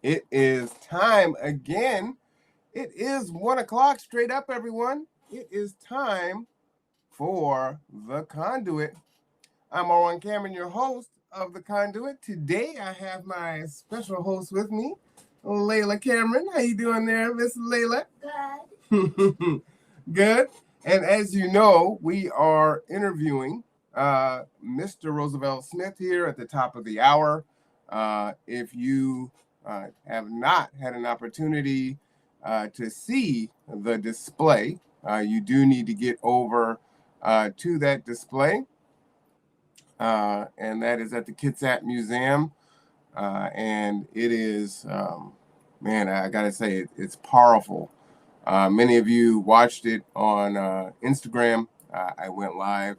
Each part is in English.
It is time again. It is 1 o'clock straight up, everyone. It is time for The Conduit. I'm Owen Cameron, your host of The Conduit. Today I have my special host with me, Layla Cameron. How you doing there, Miss Layla? Good. Good. And as you know, we are interviewing Mr. Roosevelt Smith here at the top of the hour. If you have not had an opportunity to see the display, you do need to get over to that display. And that is at the Kitsap Museum. And it is, man, I got to say, it's powerful. Many of you watched it on Instagram. I went live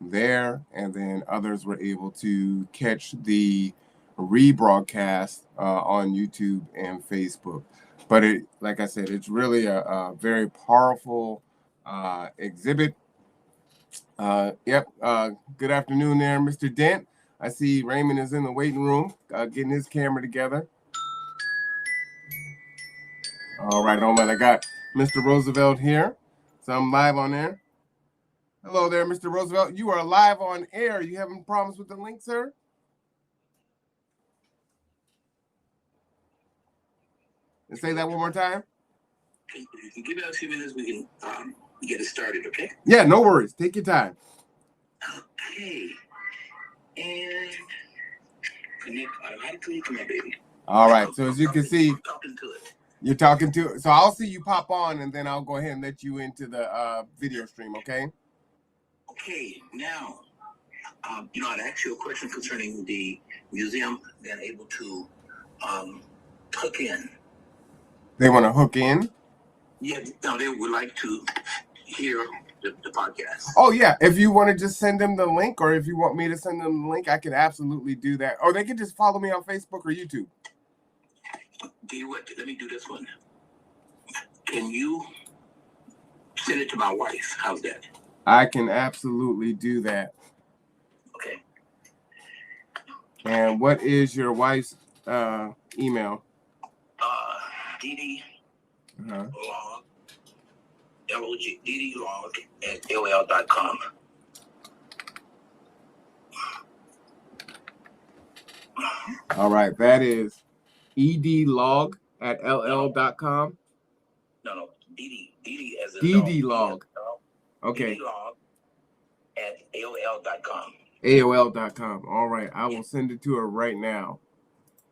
there, and then others were able to catch the rebroadcast on YouTube and Facebook. But it, like I said, it's really a very powerful exhibit. Yep. Good afternoon there, Mr. Dent. I see Raymond is in the waiting room, getting his camera together. All right, I got Mr. Roosevelt here. So I'm live on there. Hello there, Mr. Roosevelt. You are live on air. You having problems with the link, sir? And say that one more time. You can give it a few minutes. We can get it started, okay? Yeah, no worries. Take your time. Okay. And connect automatically. Come on, baby. All right. So as you can see, I'm talking to it. you're talking to it. So I'll see you pop on, and then I'll go ahead and let you into the video stream, okay? Okay. Now, I'd ask you a question concerning the museum being able to hook in. They want to hook in? Yeah. No, they would like to hear the podcast. Oh, yeah. If you want to just send them the link, or if you want me to send them the link, I can absolutely do that. Or they can just follow me on Facebook or YouTube. Do you what? Let me do this one. Can you send it to my wife? How's that? I can absolutely do that. Okay. And what is your wife's email? Didi Uh-huh. Log, L-O-G, Didi Log at AOL.com. All right, that is edlog at ll.com. No, Didi as a ddlog. Okay. Log at AOL.com. AOL.com. All right, I will send it to her right now.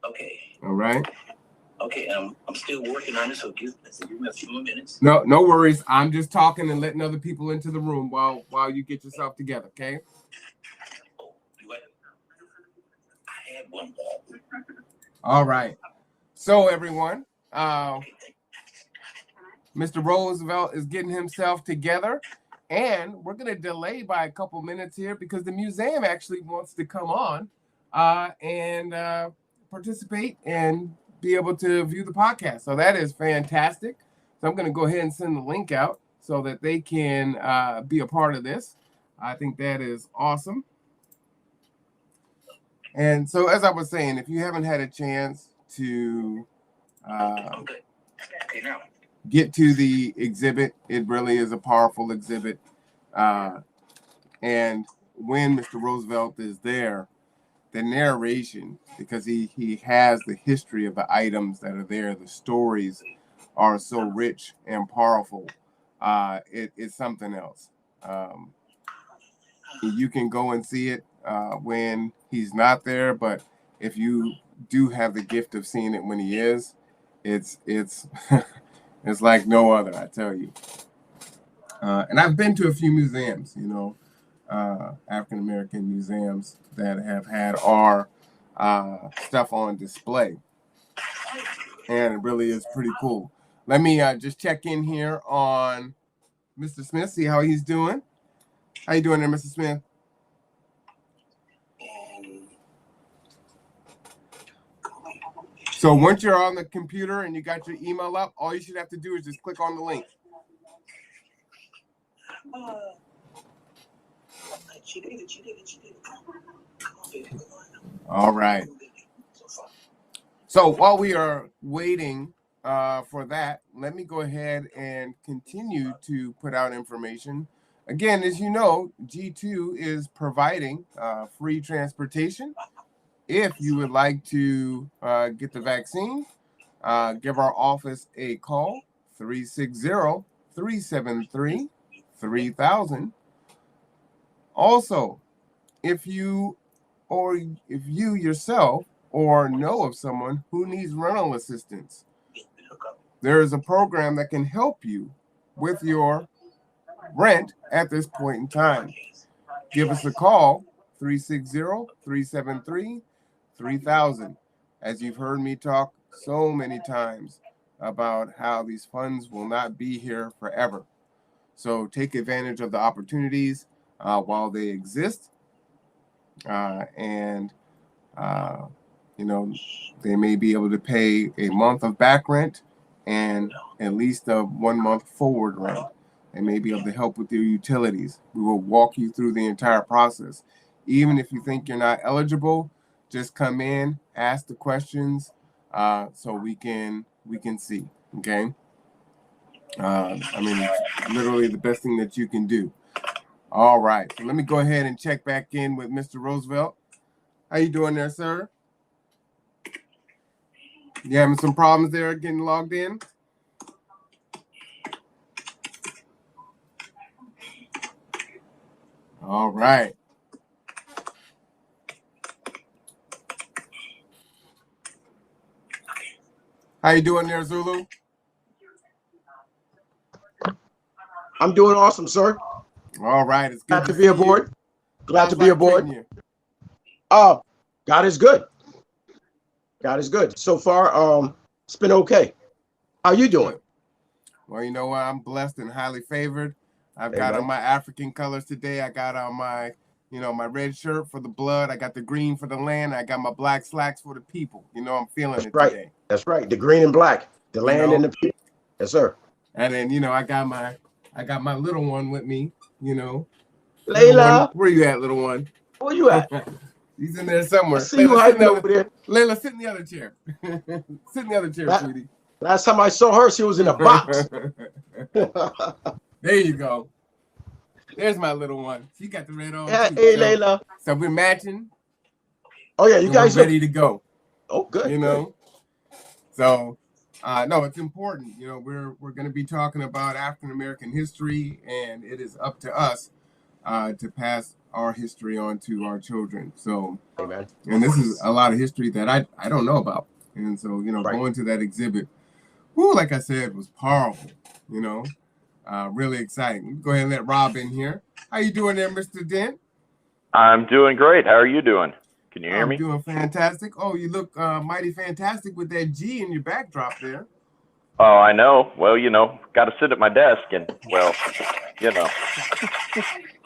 Okay. All right. Okay, I'm still working on it, so give me a few more minutes. No worries. I'm just talking and letting other people into the room while you get yourself together, okay? Oh, what? I had one ball. All right. So everyone, Mr. Roosevelt is getting himself together, and we're going to delay by a couple minutes here because the museum actually wants to come on and participate and be able to view the podcast. So that is fantastic. So I'm going to go ahead and send the link out so that they can be a part of this. I think that is awesome. And so as I was saying, if you haven't had a chance to get to the exhibit, it really is a powerful exhibit. And when Mr. Roosevelt is there, the narration, because he has the history of the items that are there, the stories are so rich and powerful. It's something else. You can go and see it when he's not there, but if you do have the gift of seeing it when he is, it's it's like no other, I tell you. And I've been to a few museums, African American museums that have had our stuff on display, and it really is pretty cool. Let me just check in here on Mr. Smith, see how he's doing. How you doing there, Mr. Smith? So once you're on the computer and you got your email up, all you should have to do is just click on the link. She did it. All right. So while we are waiting for that, let me go ahead and continue to put out information. Again, as you know, G2 is providing free transportation. If you would like to get the vaccine, give our office a call, 360-373-3000. Also, if you yourself or know of someone who needs rental assistance, there is a program that can help you with your rent at this point in time. Give us a call, 360-373-3000. As you've heard me talk so many times about how these funds will not be here forever. So take advantage of the opportunities while they exist. And they may be able to pay a month of back rent and at least a 1 month forward rent. They may be able to help with your utilities. We will walk you through the entire process. Even if you think you're not eligible, just come in, ask the questions, so we can see. Okay. It's literally the best thing that you can do. All right. So let me go ahead and check back in with Mr. Roosevelt. How you doing there, sir? You having some problems there getting logged in? All right. How you doing there, Zulu? I'm doing awesome, sir. All right. It's good Glad to be aboard. Glad to be aboard. God is good. God is good. So far, it's been okay. How you doing? Well, you know what? I'm blessed and highly favored. I've got on my African colors today. I got on my, my red shirt for the blood. I got the green for the land. I got my black slacks for the people. I'm feeling it today. That's right. The green and black, the land and the people. Yes, sir. And then, I got my little one with me, Layla. Where you at, little one? Where you at? He's in there somewhere. I see you hiding over there. Layla, sit in the other chair. Sit in the other chair, sweetie. Last time I saw her, she was in a box. There you go. There's my little one. She got the red on. Yeah, too. hey, Layla. So we're matching. Oh, yeah, you guys are ready to go. Oh, good. Good. So, no, it's important. We're going to be talking about African American history, and it is up to us to pass our history on to our children. So, amen. And this is a lot of history that I don't know about. And so, going to that exhibit, like I said, was powerful, really exciting. Go ahead and let Rob in here. How you doing there, Mr. Dent? I'm doing great. How are you doing? Can you hear me? I'm doing fantastic. Oh, you look mighty fantastic with that G in your backdrop there. Oh, I know. Well, got to sit at my desk and,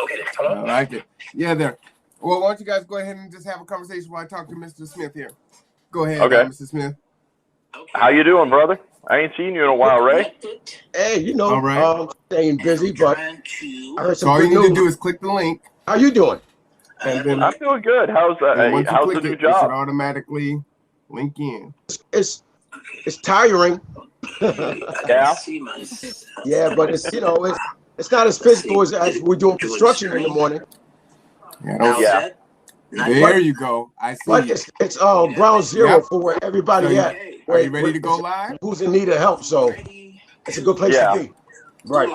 Okay, I like it. Yeah, there. Well, why don't you guys go ahead and just have a conversation while I talk to Mr. Smith here. Go ahead, okay. Mr. Smith. How you doing, brother? I ain't seen you in a while, Ray. Hey, all right. Staying busy, but I heard some all good you need news. to do is click the link. How you doing? And then I'm doing good. How's how's the new it job? should automatically link in. It's tiring. Yeah. Yeah, but it's not as physical as we're doing construction in the morning. Yeah. There you go. I see. But it's ground zero for where everybody at. Are you ready to go live? Who's in need of help? So it's a good place to be. Right.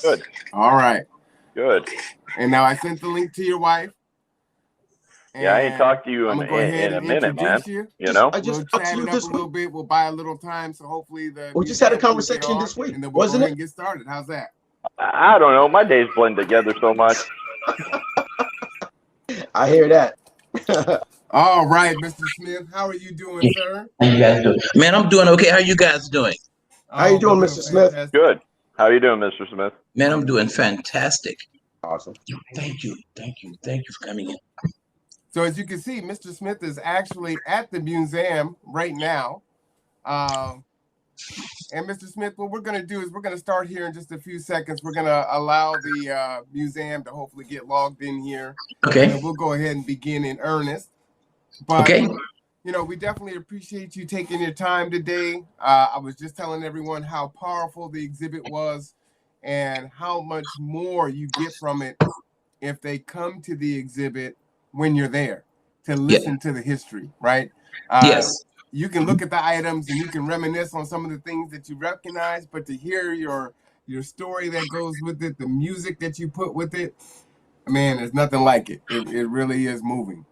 Good. All right. Good. And now I sent the link to your wife. Yeah, I ain't talked to you in a minute, man. I just we'll chat it up a little bit. We'll buy a little time, so hopefully we just had a conversation this week, and then we'll wasn't go it? ahead and get started. How's that? I don't know. My days blend together so much. I hear that. All right, Mr. Smith, how are you doing, sir? How you guys doing? Man, I'm doing okay. How you guys doing? How you doing, Mr. Smith? Good. How you doing, Mr. Smith? Man, I'm doing fantastic. Awesome. Thank you for coming in. So as you can see, Mr. Smith is actually at the museum right now. And Mr. Smith, what we're going to do is we're going to start here in just a few seconds. We're going to allow the museum to hopefully get logged in here. Okay. And we'll go ahead and begin in earnest. But okay. we definitely appreciate you taking your time today. I was just telling everyone how powerful the exhibit was and how much more you get from it if they come to the exhibit when you're there to listen to the history, right? Yes. You can look at the items and you can reminisce on some of the things that you recognize, but to hear your story that goes with it, the music that you put with it, man, there's nothing like it. It really is moving.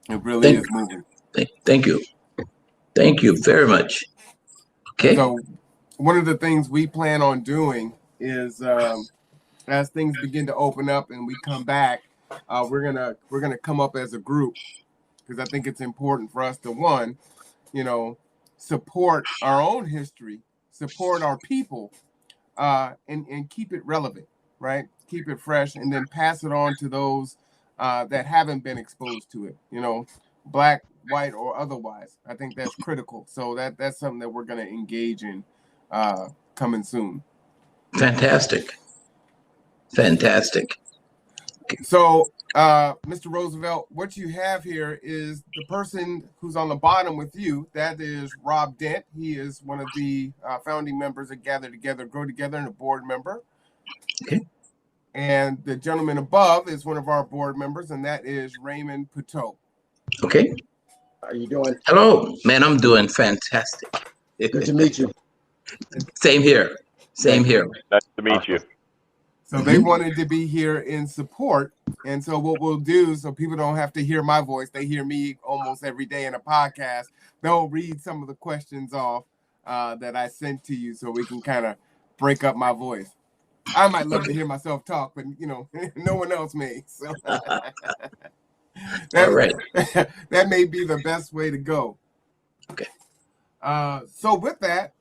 It really is moving. Thank you. Thank you very much. Okay. So one of the things we plan on doing is as things begin to open up and we come back, we're gonna come up as a group, because I think it's important for us to, one, support our own history, support our people, and keep it relevant, right? Keep it fresh, and then pass it on to those that haven't been exposed to it, Black, white, or otherwise. I think that's critical. So that's something that we're going to engage in coming soon. Fantastic. Fantastic. Okay. So, Mr. Roosevelt, what you have here is the person who's on the bottom with you. That is Rob Dent. He is one of the founding members of Gather Together, Grow Together, and a board member. Okay. And the gentleman above is one of our board members, and that is Raymond Pateau. Okay. How are you doing? Hello, man. I'm doing fantastic. Good to meet you. Same here. Same here. Nice to meet you. So they wanted to be here in support. And so what we'll do, so people don't have to hear my voice, they hear me almost every day in a podcast, they'll read some of the questions off that I sent to you so we can kind of break up my voice. I might love to hear myself talk, but, no one else may. So All right. That may be the best way to go. Okay. So with that,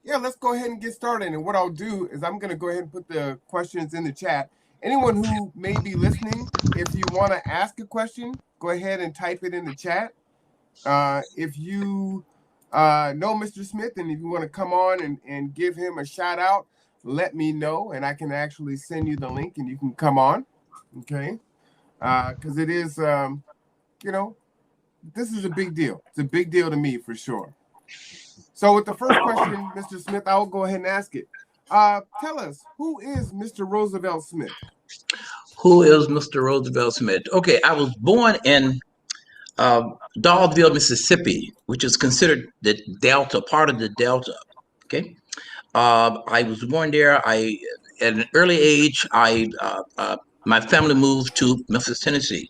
let's go ahead and get started. And what I'll do is I'm going to go ahead and put the questions in the chat. Anyone who may be listening, if you want to ask a question, go ahead and type it in the chat. If you know Mr. Smith and if you want to come on and give him a shout out, let me know and I can actually send you the link and you can come on. Okay. Because it is, this is a big deal. It's a big deal to me for sure. So with the first question, Mr. Smith, I will go ahead and ask it. Tell us, who is Mr. Roosevelt Smith? Who is Mr. Roosevelt Smith? Okay, I was born in Dallville, Mississippi, which is considered the Delta, part of the Delta. Okay, I was born there. At an early age, my family moved to Memphis, Tennessee,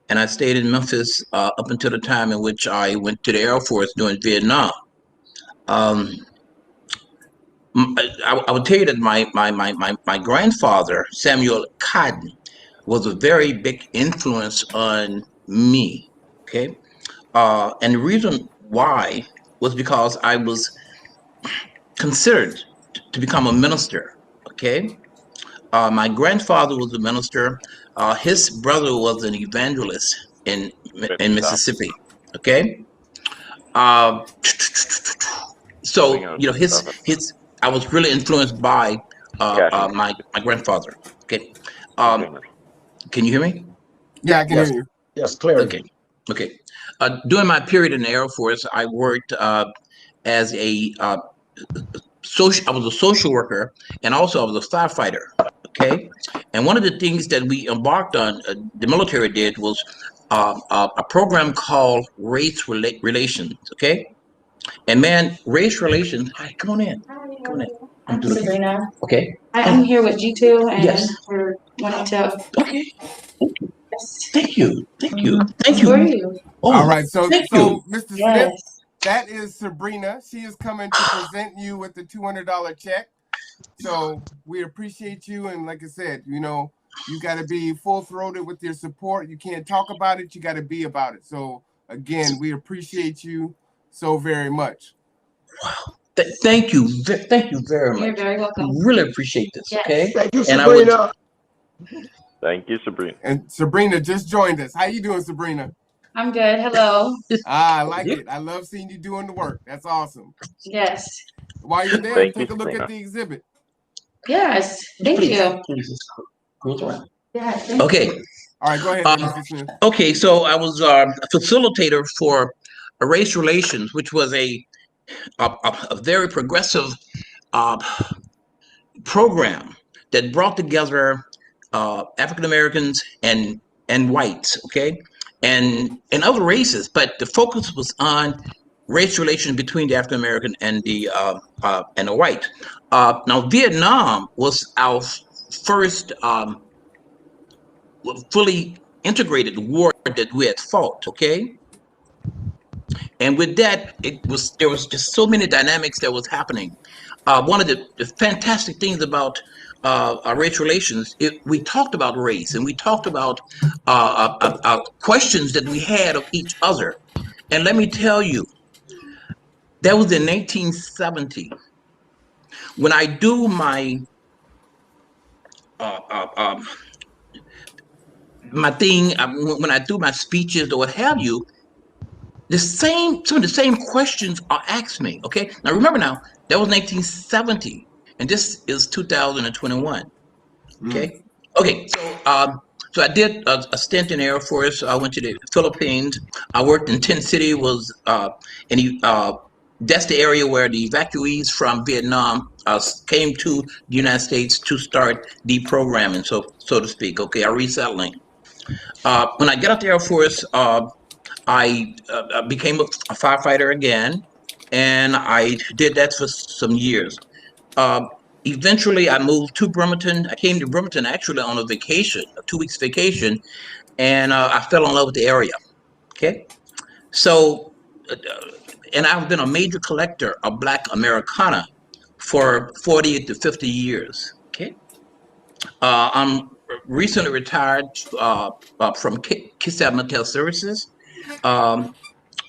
and I stayed in Memphis up until the time in which I went to the Air Force during Vietnam. I would tell you that my grandfather, Samuel Cotton, was a very big influence on me. Okay, and the reason why was because I was considered to become a minister. Okay, my grandfather was a minister. His brother was an evangelist in Mississippi. Okay. So I was really influenced by my grandfather. Okay. Can you hear me? Yeah, I can hear you. Yes, clearly. Okay. During my period in the Air Force, I worked as a I was a social worker, and also I was a firefighter. Okay. And one of the things that we embarked on, the military did, was a program called Race Relations. Okay. And man, race relations. Hi, come on in. Come on in. I'm Sabrina. Okay. I'm here with G2 and we're wanting to. Okay. Thank you. Thank you. Thank you. Who are you? Oh, all right. So Mr. Smith, yes. That is Sabrina. She is coming to present you with the $200 check. So we appreciate you. And like I said, you got to be full-throated with your support. You can't talk about it. You got to be about it. So again, we appreciate you so very much. Wow. Thank you. Thank you very much. You're very welcome. Really appreciate this. Yes. Okay. Thank you, Sabrina. Thank you, Sabrina. And Sabrina just joined us. How you doing, Sabrina? I'm good. Hello. I like it. I love seeing you doing the work. That's awesome. Yes. While you're there, take a look at the exhibit. Yes. Thank you. Please. Yeah, okay. All right, go ahead, Mr. Smith. Okay, so I was a facilitator for race relations, which was a very progressive program that brought together African Americans and whites, okay, and other races, but the focus was on race relations between the African American and the white. Now, Vietnam was our first fully integrated war that we had fought, okay. And with that, there was just so many dynamics that was happening. One of the fantastic things about our race relations, we talked about race and we talked about questions that we had of each other. And let me tell you, that was in 1970 when I do my thing, when I do my speeches or what have you. Some of the same questions are asked me. Okay, now remember, that was 1970, and this is 2021. Okay, so I did a stint in Air Force. I went to the Philippines. I worked in Tent City. That's the area where the evacuees from Vietnam came to the United States to start deprogramming, so to speak. Okay, or resettling. When I got out the Air Force, I became a firefighter again, and I did that for some years. Eventually, I moved to Bremerton. I came to Bremerton actually on a vacation, a 2 weeks vacation, and I fell in love with the area. Okay, so and I've been a major collector of Black Americana for 40 to 50 years. Okay, I'm recently retired from Kiss Mental Services.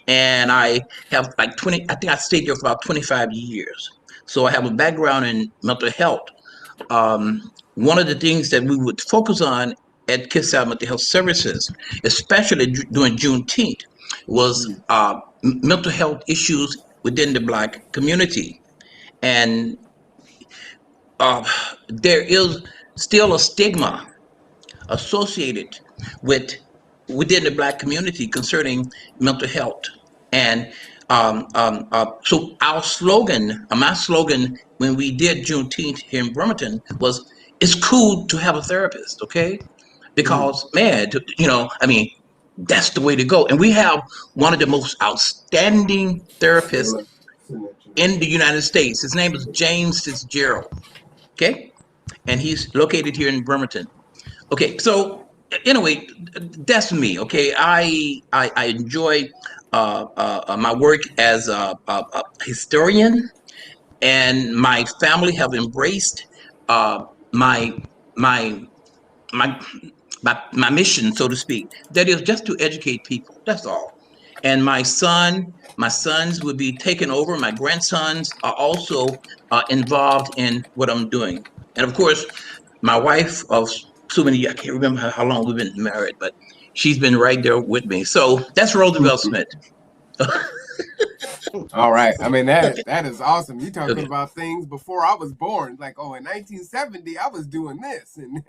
And I have like 20, I think I stayed there for about 25 years. So I have a background in mental health. One of the things that we would focus on at KISS Mental Health Services, especially during Juneteenth, was mental health issues within the Black community. And there is still a stigma associated within the Black community concerning mental health. And so our slogan, my slogan when we did Juneteenth here in Bremerton was, it's cool to have a therapist, okay? Because man, that's the way to go. And we have one of the most outstanding therapists in the United States. His name is James Fitzgerald, okay? And he's located here in Bremerton. Okay, so anyway, that's me. Okay, I enjoy my work as a historian, and my family have embraced my mission, so to speak. That is just to educate people. That's all. And my sons will be taken over. My grandsons are also involved in what I'm doing, and of course, my wife of so many years, I can't remember how long we've been married, but she's been right there with me. So that's Roosevelt Smith. All right. I mean, that is awesome. You're talking about things before I was born. Like, oh, in 1970, I was doing this. And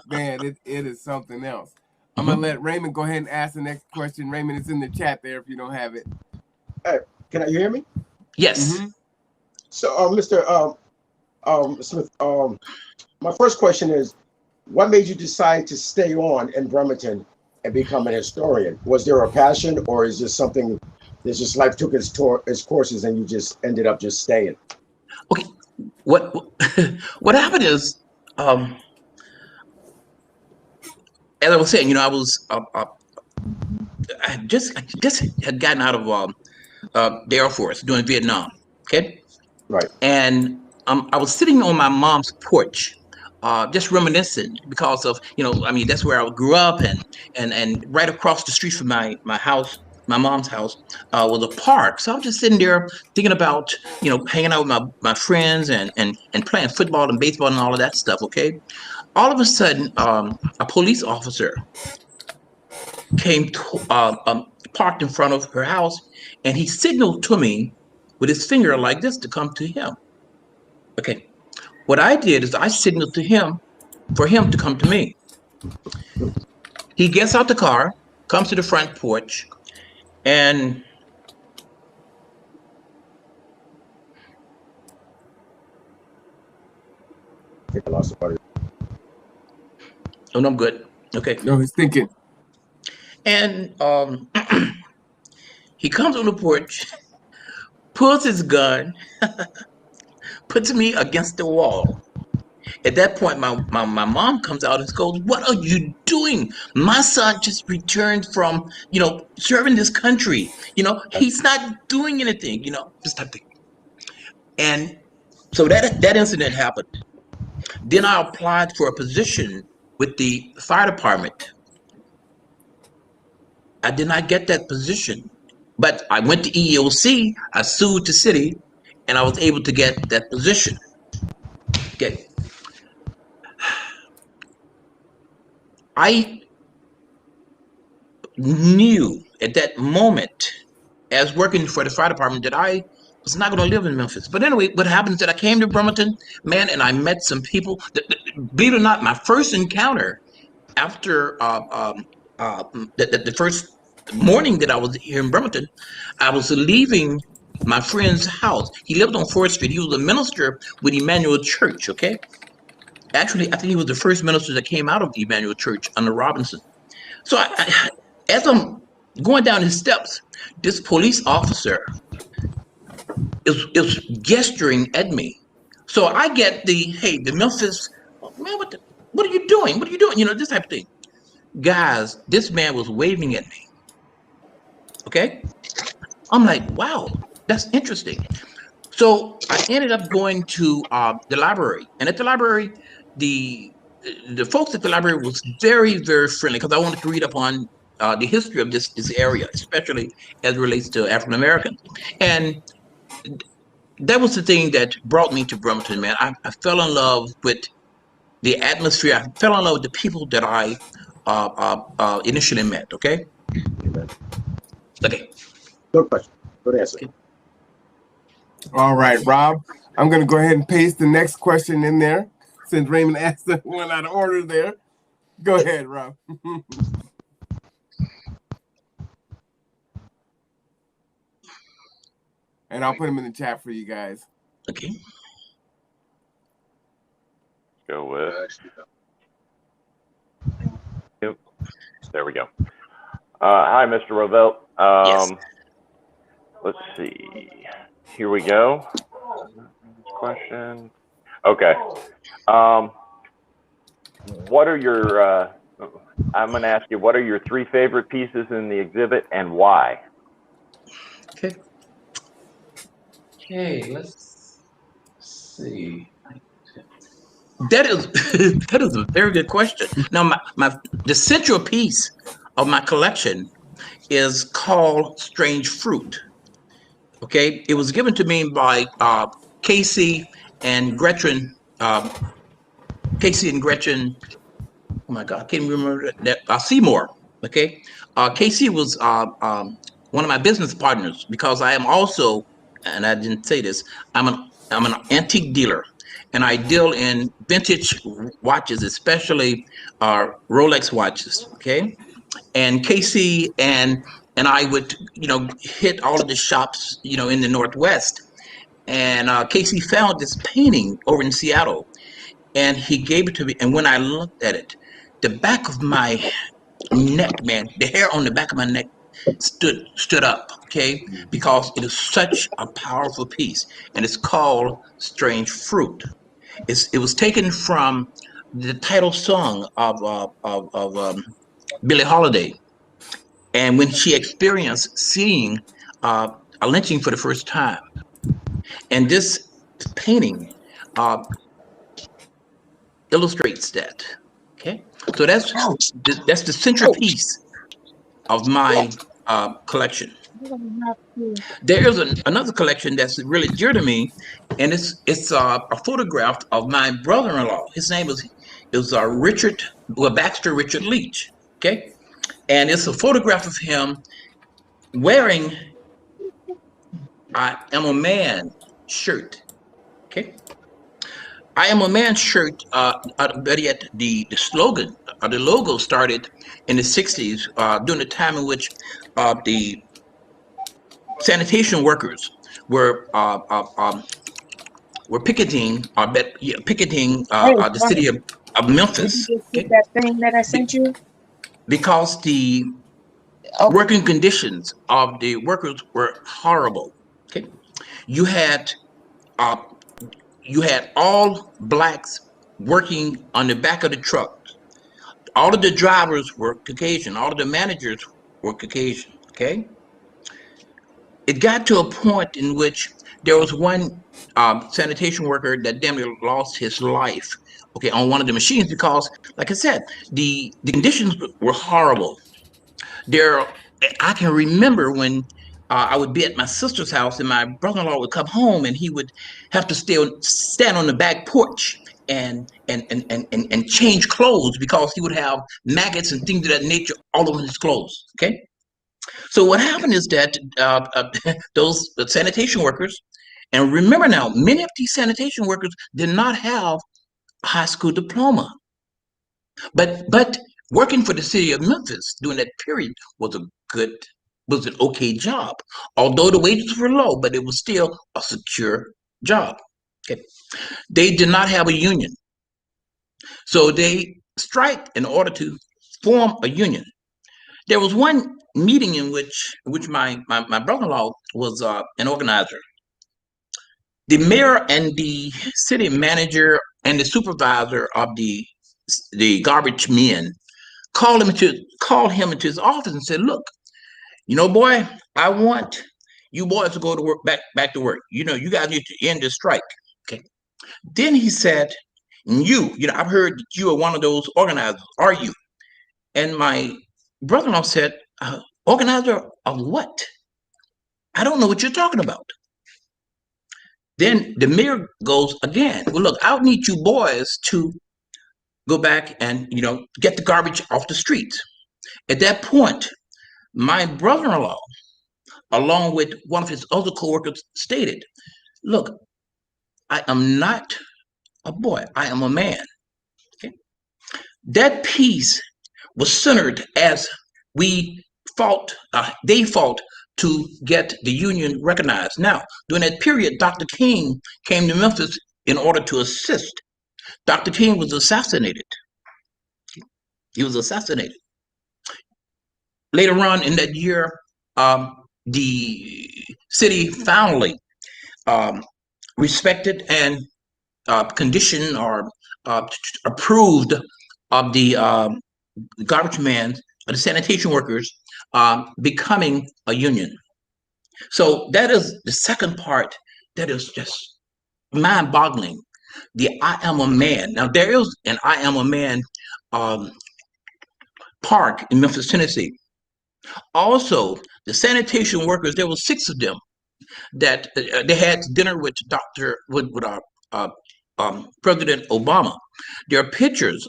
man, it is something else. I'm going to let Raymond go ahead and ask the next question. Raymond, it's in the chat there if you don't have it. Hey, can you hear me? Yes. So, Mr. Smith, my first question is, what made you decide to stay on in Bremerton and become an historian? Was there a passion, or is this something that just life took its courses and you just ended up just staying? Okay, what happened is, as I was saying, I was I just had gotten out of the Air Force doing Vietnam. Okay, right, and I was sitting on my mom's porch. Just reminiscing because of, that's where I grew up, and right across the street from my house, my mom's house, was a park. So I was just sitting there thinking about, hanging out with my friends and playing football and baseball and all of that stuff. Okay. All of a sudden, a police officer came parked in front of her house, and he signaled to me with his finger like this to come to him. Okay. What I did is I signaled to him for him to come to me. He gets out the car, comes to the front porch, and I think I lost somebody. oh, no, I'm good. Okay. No, he's thinking. And he comes on the porch, pulls his gun, puts me against the wall. At that point, my mom comes out and goes, "What are you doing? My son just returned from, serving this country. He's not doing anything, this type of thing." And so that incident happened. Then I applied for a position with the fire department. I did not get that position, but I went to EEOC. I sued the city, and I was able to get that position. Okay. I knew at that moment, as working for the fire department, that I was not going to live in Memphis. But anyway, what happened is that I came to Bremerton, man, and I met some people. Believe it or not, my first encounter after the first morning that I was here in Bremerton, I was leaving my friend's house. He lived on 4th Street. He was a minister with Emmanuel Church, okay? Actually, I think he was the first minister that came out of Emmanuel Church under Robinson. So as I'm going down his steps, this police officer is gesturing at me. So I get the Memphis, man, what are you doing? What are you doing? This type of thing. Guys, this man was waving at me. Okay? I'm like, wow, that's interesting. So I ended up going to the library. And at the library, the folks at the library was very, very friendly because I wanted to read up on the history of this area, especially as it relates to African Americans. And that was the thing that brought me to Bremerton, man. I fell in love with the atmosphere. I fell in love with the people that I initially met. Okay. Amen. Okay. Good question. Good answer. Okay. All right, Rob. I'm going to go ahead and paste the next question in there since Raymond asked one out of order there. Go ahead, Rob. And I'll put them in the chat for you guys. Okay. Go with. Yep. There we go. Hi, Mr. Roosevelt. Yes. Let's see. Here we go. Question. Okay. What are your? I'm going to ask you. What are your 3 favorite pieces in the exhibit, and why? Okay. Okay. Let's see. That is a very good question. Now, the central piece of my collection is called Strange Fruit. Okay, it was given to me by Casey and Gretchen. Casey and Gretchen. Oh my God, I can't remember that. Seymour. Okay, Casey was one of my business partners because I am also, and I didn't say this, I'm an antique dealer. And I deal in vintage watches, especially Rolex watches. Okay, and Casey and I would, hit all of the shops, in the Northwest. And Casey found this painting over in Seattle, and he gave it to me. And when I looked at it, the back of my neck, man, the hair on the back of my neck stood up. Okay, because it is such a powerful piece, and it's called Strange Fruit. It was taken from the title song of Billie Holiday, and when she experienced seeing a lynching for the first time, and this painting illustrates that. Okay, so that's the central piece of my collection. There is another collection that's really dear to me, and it's a photograph of my brother-in-law. His name is Baxter Richard Leach. Okay, and it's a photograph of him wearing "I Am a Man" shirt. Okay, I am a man shirt, better yet, the slogan, the logo started in the 60s, during the time in which the sanitation workers were uh, uh, um, were picketing, picketing Hey, the Mama, city of did you Memphis, just get okay? that thing that I Be- sent you? because the Okay. working conditions of the workers were horrible. Okay, you had uh, you had all blacks working on the back of the truck. All of the drivers were Caucasian. All of the managers were Caucasian. Okay, it got to a point in which there was one sanitation worker that damn near lost his life. Okay, on one of the machines because, like I said, the conditions were horrible. There, I can remember when I would be at my sister's house and my brother-in-law would come home and he would have to stand on the back porch and change clothes because he would have maggots and things of that nature all over his clothes. Okay, so what happened is that those sanitation workers, and remember now, many of these sanitation workers did not have a high school diploma. But working for the city of Memphis during that period was a good was an okay job. Although the wages were low, but it was still a secure job. Okay. They did not have a union. So they striked in order to form a union. There was one meeting in which my brother-in-law was an organizer. The mayor and the city manager and the supervisor of the garbage men called him into his office and said, "Look, boy, I want you boys to go to work back to work. You guys need to end this strike." Okay. Then he said, I've heard that you are one of those organizers. Are you?" And my brother-in-law said, "Organizer of what? I don't know what you're talking about." Then the mayor goes again. "Well, look, I'll need you boys to go back and get the garbage off the streets." At that point, my brother-in-law, along with one of his other coworkers, stated, "Look, I am not a boy. I am a man." Okay? That piece was centered as they fought to get the union recognized. Now, during that period, Dr. King came to Memphis in order to assist. Dr. King was assassinated. He was assassinated. Later on in that year, the city finally um, respected and conditioned or approved of the garbage men, the sanitation workers becoming a union. So that is the second part that is just mind-boggling. The I Am a Man. Now there is an I Am a Man um, park in Memphis, Tennessee. Also, the sanitation workers, there were six of them that they had dinner with uh, President Obama. Their pictures,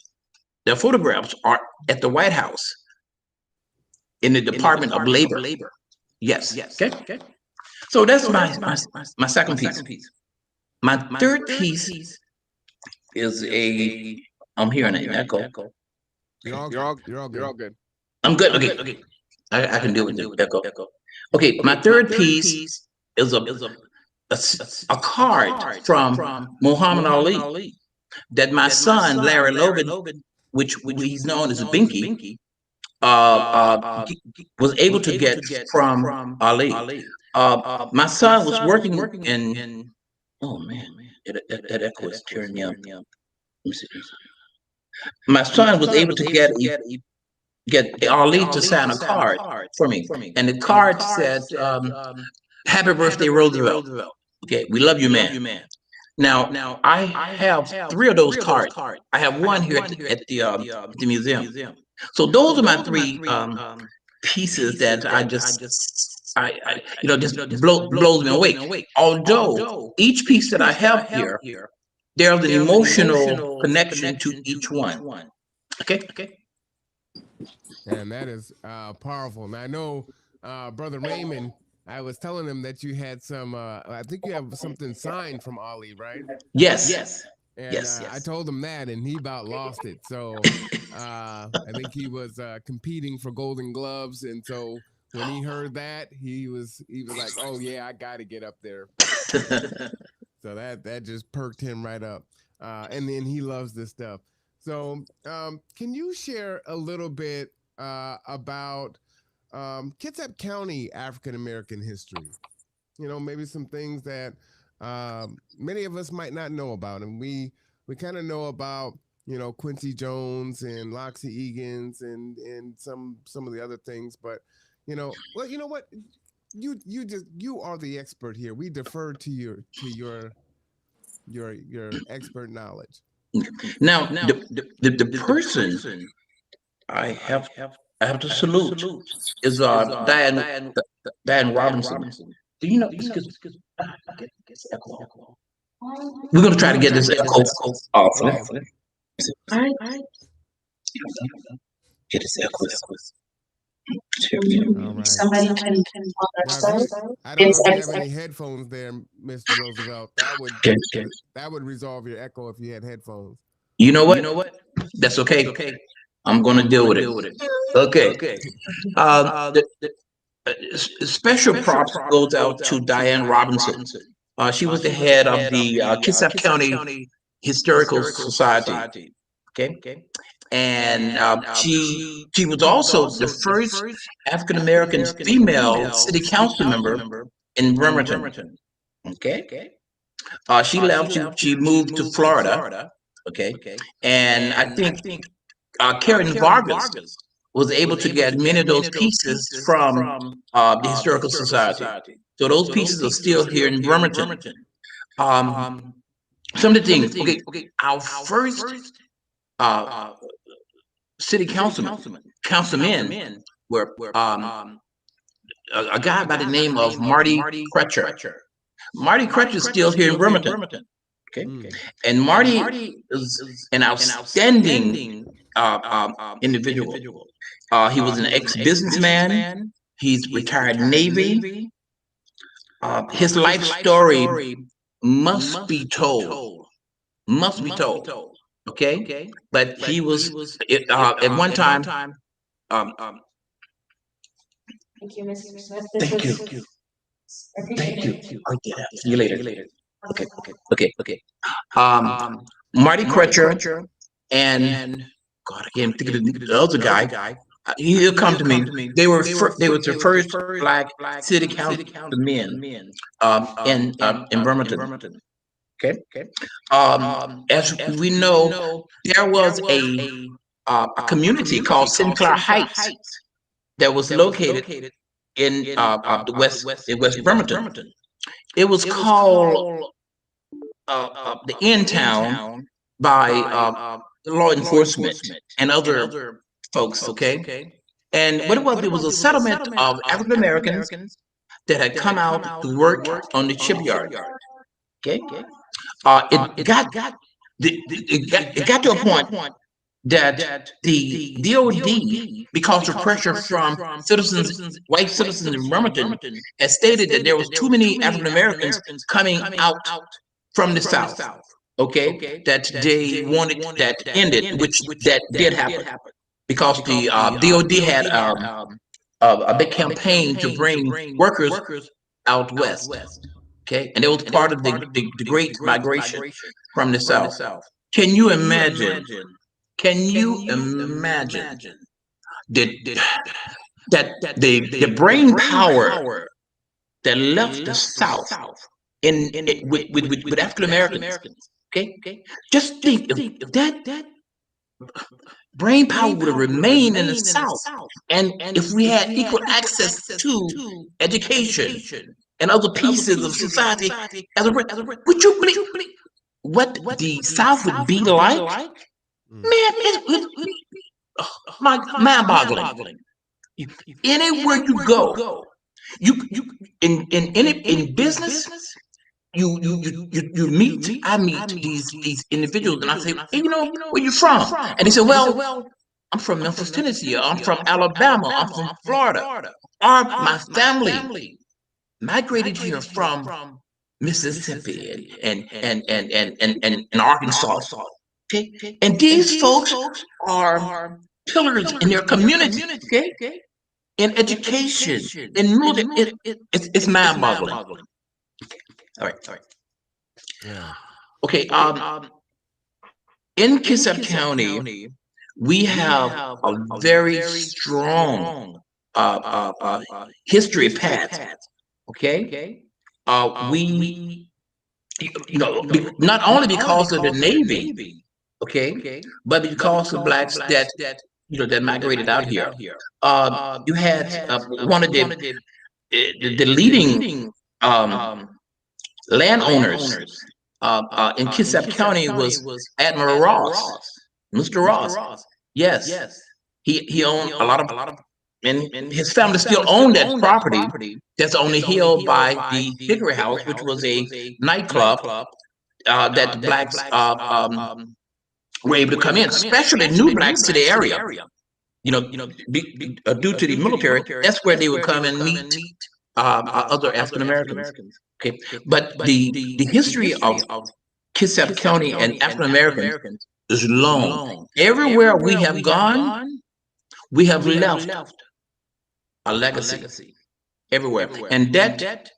their photographs are at the White House in the Department of Labor. Yes. Okay. So that's my second piece. My third piece is a. I'm hearing an echo. You're all good. I'm good. Okay. I can deal with the echo. Okay. My third piece is a card from Muhammad Ali that my son Larry Logan, which he's known as a Binky, was able to get from Ali. My son was working in. Oh man, that echo is tearing me up. Let me see. My son was able to get Ali to sign a card for me, and the card said, "Happy birthday, Roosevelt." Okay, we love you, man. Now I have three of those cards. I have one here at the museum. So those are my three pieces that I just just blows me away. Although each piece that I have here, there's an emotional connection to each one. Okay. And that is powerful. And I know, Brother Raymond, I was telling him that you had some, I think you have something signed from Ali, right? Yes. And I told him that, and he about lost it. So I think he was competing for Golden Gloves, and so when he heard that, he was like, "Oh yeah, I got to get up there." So that just perked him right up, and then he loves this stuff. So can you share a little bit about Kitsap County African American history? You know, maybe some things that many of us might not know about, and we kind of know about, you know, Quincy Jones and Loxie Egan's and some of the other things, but you know, well, you know what, you are the expert here. We defer to your expert knowledge. Now, the person I have I have to salute is Diane Robinson. Do you know? Excuse me. Get this echo. We're gonna try to get this echo off. All right. Get this echo. All right. Somebody can Now, I don't know if you have any headphones there, Mr. Roosevelt. That would resolve your echo if you had headphones. You know what? That's okay. I'm gonna deal with it. Okay. Special props goes out to Diane Robinson. She was the head of the Kitsap County Historical Society. Okay. And she was also the first African American female city council member in Bremerton. Okay. She left. She moved to Florida. Okay. And I think Karen Vargas was able to get many of those pieces from the Historical Society. So those pieces are still here in Bremerton. Some of the things. Okay. Our first city councilmen were a guy by the name of Marty Crutcher. Marty Crutcher is still here in Bremerton. Okay. And Marty is an outstanding individual. He was an ex-businessman. He's retired Navy. His life story must be told. Okay. But he was at one time. Thank you, Mr. Smith. Thank you. See you later. Okay. Marty Crutcher and God, I can't think of the other guy. He'll come to me. They were the first black city councilmen in Bremerton. Okay. As we know, there was a community called Sinclair Heights that was located in the West Bremerton. It was called the End Town by law enforcement and other folks. Okay, and what it was a settlement of African Americans that had come out to work on the shipyard. Okay, it got to a point that the DOD, because of pressure from white citizens in Bremerton, had stated that there was too many African Americans coming out from the South. Okay, that they wanted that ended, which that did happen because the DOD had a big campaign to bring workers out west. Okay, and it was part of the Great Migration from the South. Can you imagine? Can you imagine that the brain power that left the South with African Americans? Okay, just think if that brain power would have remained in the South, and if we had equal access to education and other pieces of society, would you believe what the South would be like? Man, mind-boggling. Anywhere you go, you in business, you meet. I meet these individuals, and I say, hey, you know, where you from? And they say, well, I'm from Memphis, Tennessee. I'm from Alabama. I'm from Florida. My family migrated here from Mississippi, and Arkansas. Okay, and these folks are pillars in their community. Okay, in education, in military, it's mind-boggling. All right. Yeah. Okay. In Kitsap County, we have a very strong history path. Okay. We, not only because of the Navy, okay, but because of blacks that that migrated out here. You had one of the leading landowners in Kitsap County was Admiral Ross, Mr. Ross. Yes, he owned a lot of, and his family still owned that property that's on the hill by the Hickory House, which was a nightclub that the blacks were able to come in, especially new blacks to the area. Due to the military, that's where they would come and meet other African Americans. Okay, but the history of Kitsap County and African Americans is long. Everywhere we have gone, we have left a legacy everywhere, and that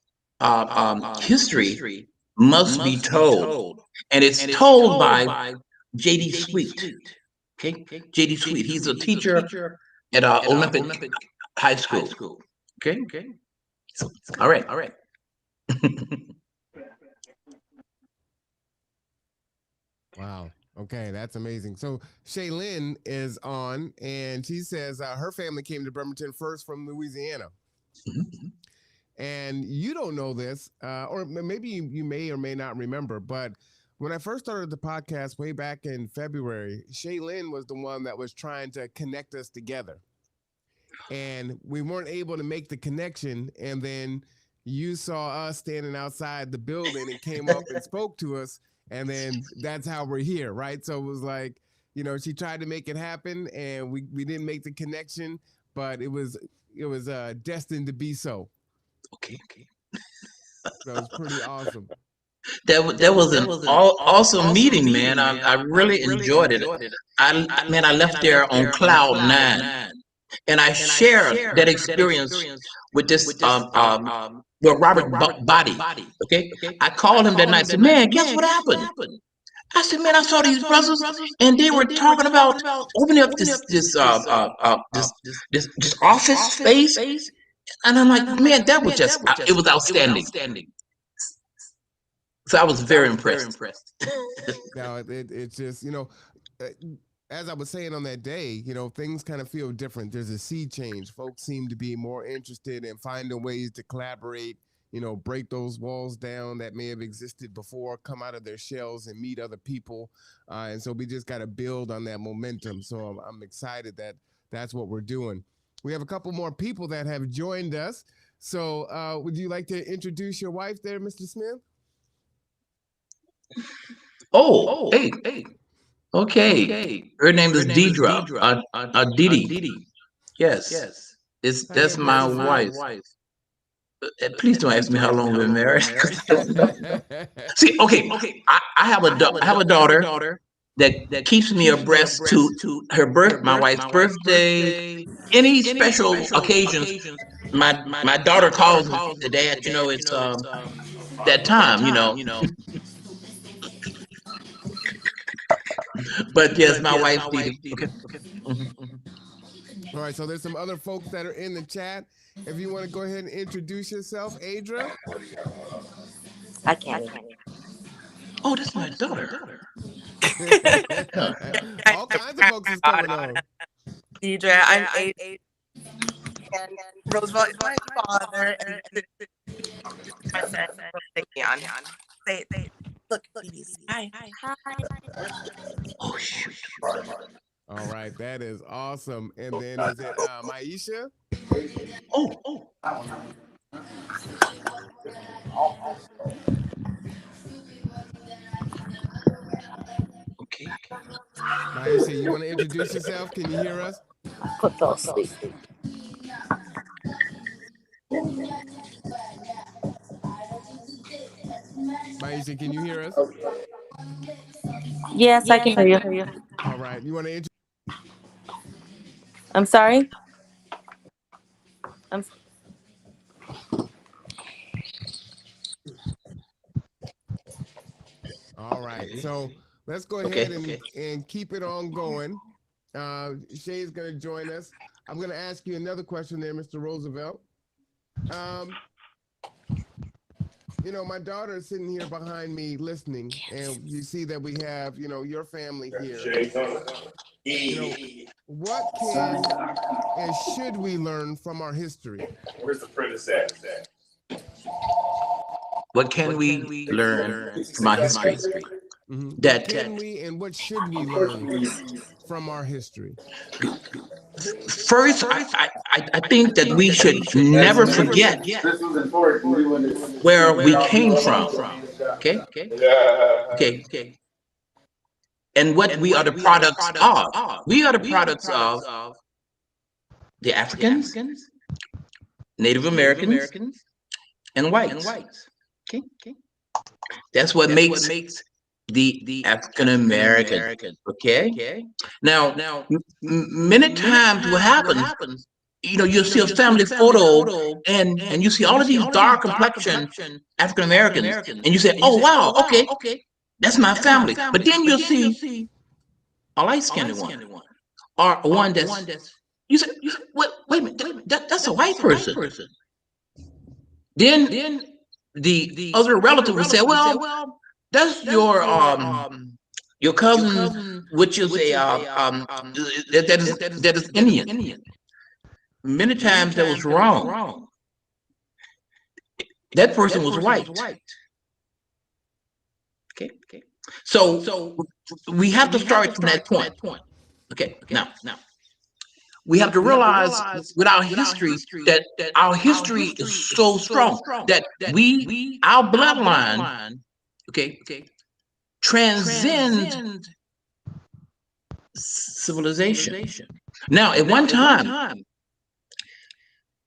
history must be told, and it's told by J.D. Sweet. Okay, J.D. Sweet. He's a teacher at Olympic High School. Okay, all right. Wow. Okay, that's amazing. So Shaylin is on, and she says her family came to Bremerton first from Louisiana. Mhm. And you don't know this, or maybe you may or may not remember, but when I first started the podcast way back in February, Shaylin was the one that was trying to connect us together. And we weren't able to make the connection. And then you saw us standing outside the building and came up and spoke to us. And then that's how we're here, right? So it was like, she tried to make it happen, and we didn't make the connection, but it was destined to be so. Okay. So it was pretty awesome. That was an awesome meeting, man. I really enjoyed it. I left there on cloud nine, and I shared that experience with this with Robert Body. Okay, I called him that night. Said, "Man, guess what happened?" I said, "Man, I saw these brothers, and they were talking about opening up this office space." And I'm like, "Man, that was just it was outstanding." So I was very impressed. Now it's just as I was saying on that day, things kind of feel different. There's a sea change. Folks seem to be more interested in finding ways to collaborate, break those walls down that may have existed before, come out of their shells and meet other people. And so we just got to build on that momentum. So I'm excited that that's what we're doing. We have a couple more people that have joined us. So would you like to introduce your wife there, Mr. Smith? Oh, hey. Okay. Her name is Deidre. Didi. Yes. That's my wife. Please don't ask me how long we've been married. See, okay. I have a daughter that keeps me abreast to her my wife's birthday, any special occasions. My daughter calls me, Dad, it's that time. But yes, my wife Didi. Okay. All right, so there's some other folks that are in the chat. If you want to go ahead and introduce yourself, Adra. I can't. Oh, that's my daughter. All kinds of folks is coming on. Deidre, I'm 8, and Roosevelt is my father, and my son on. Say, look, ladies. Hi. Oh shoot. All right, that is awesome. And then is it Maisha? Oh. Okay. Maisha, you want to introduce yourself? Can you hear us? Put those sleep. Aisha, can you hear us? Yes, I can hear you. All right. You want to I'm sorry. I'm All right. So let's go Okay. ahead and keep it on going. Shay's going to join us. I'm going to ask you another question there, Mr. Roosevelt. You know, my daughter is sitting here behind me listening, and you see that we have, you know, your family here. You know, what can and should we learn from our history? Where's the prentice at? What can we learn from our history? What That can we and what should we learn from our history? first, I think that we should never forget This was important. where we came from. Okay. Okay. And what we are the products of. We are the products of the Africans, Native Americans, and whites. Okay. That's what makes the African American. Okay. Now, many times what happens, you know, you'll see a family photo and you see all of these dark complexion African Americans, and you say, "Oh wow, okay, that's my family." But then you'll see a light skinned one, or one that's you say, "Wait a minute, that's a white person." Then the other relative would say, "Well, that's your cousin, which is a that is Indian." Many times that was wrong. That person was white. Okay. So we have to start from that point. Okay. Now we have to realize with our history that our history is so strong that our bloodline, okay, transcend civilization. Now, at one time,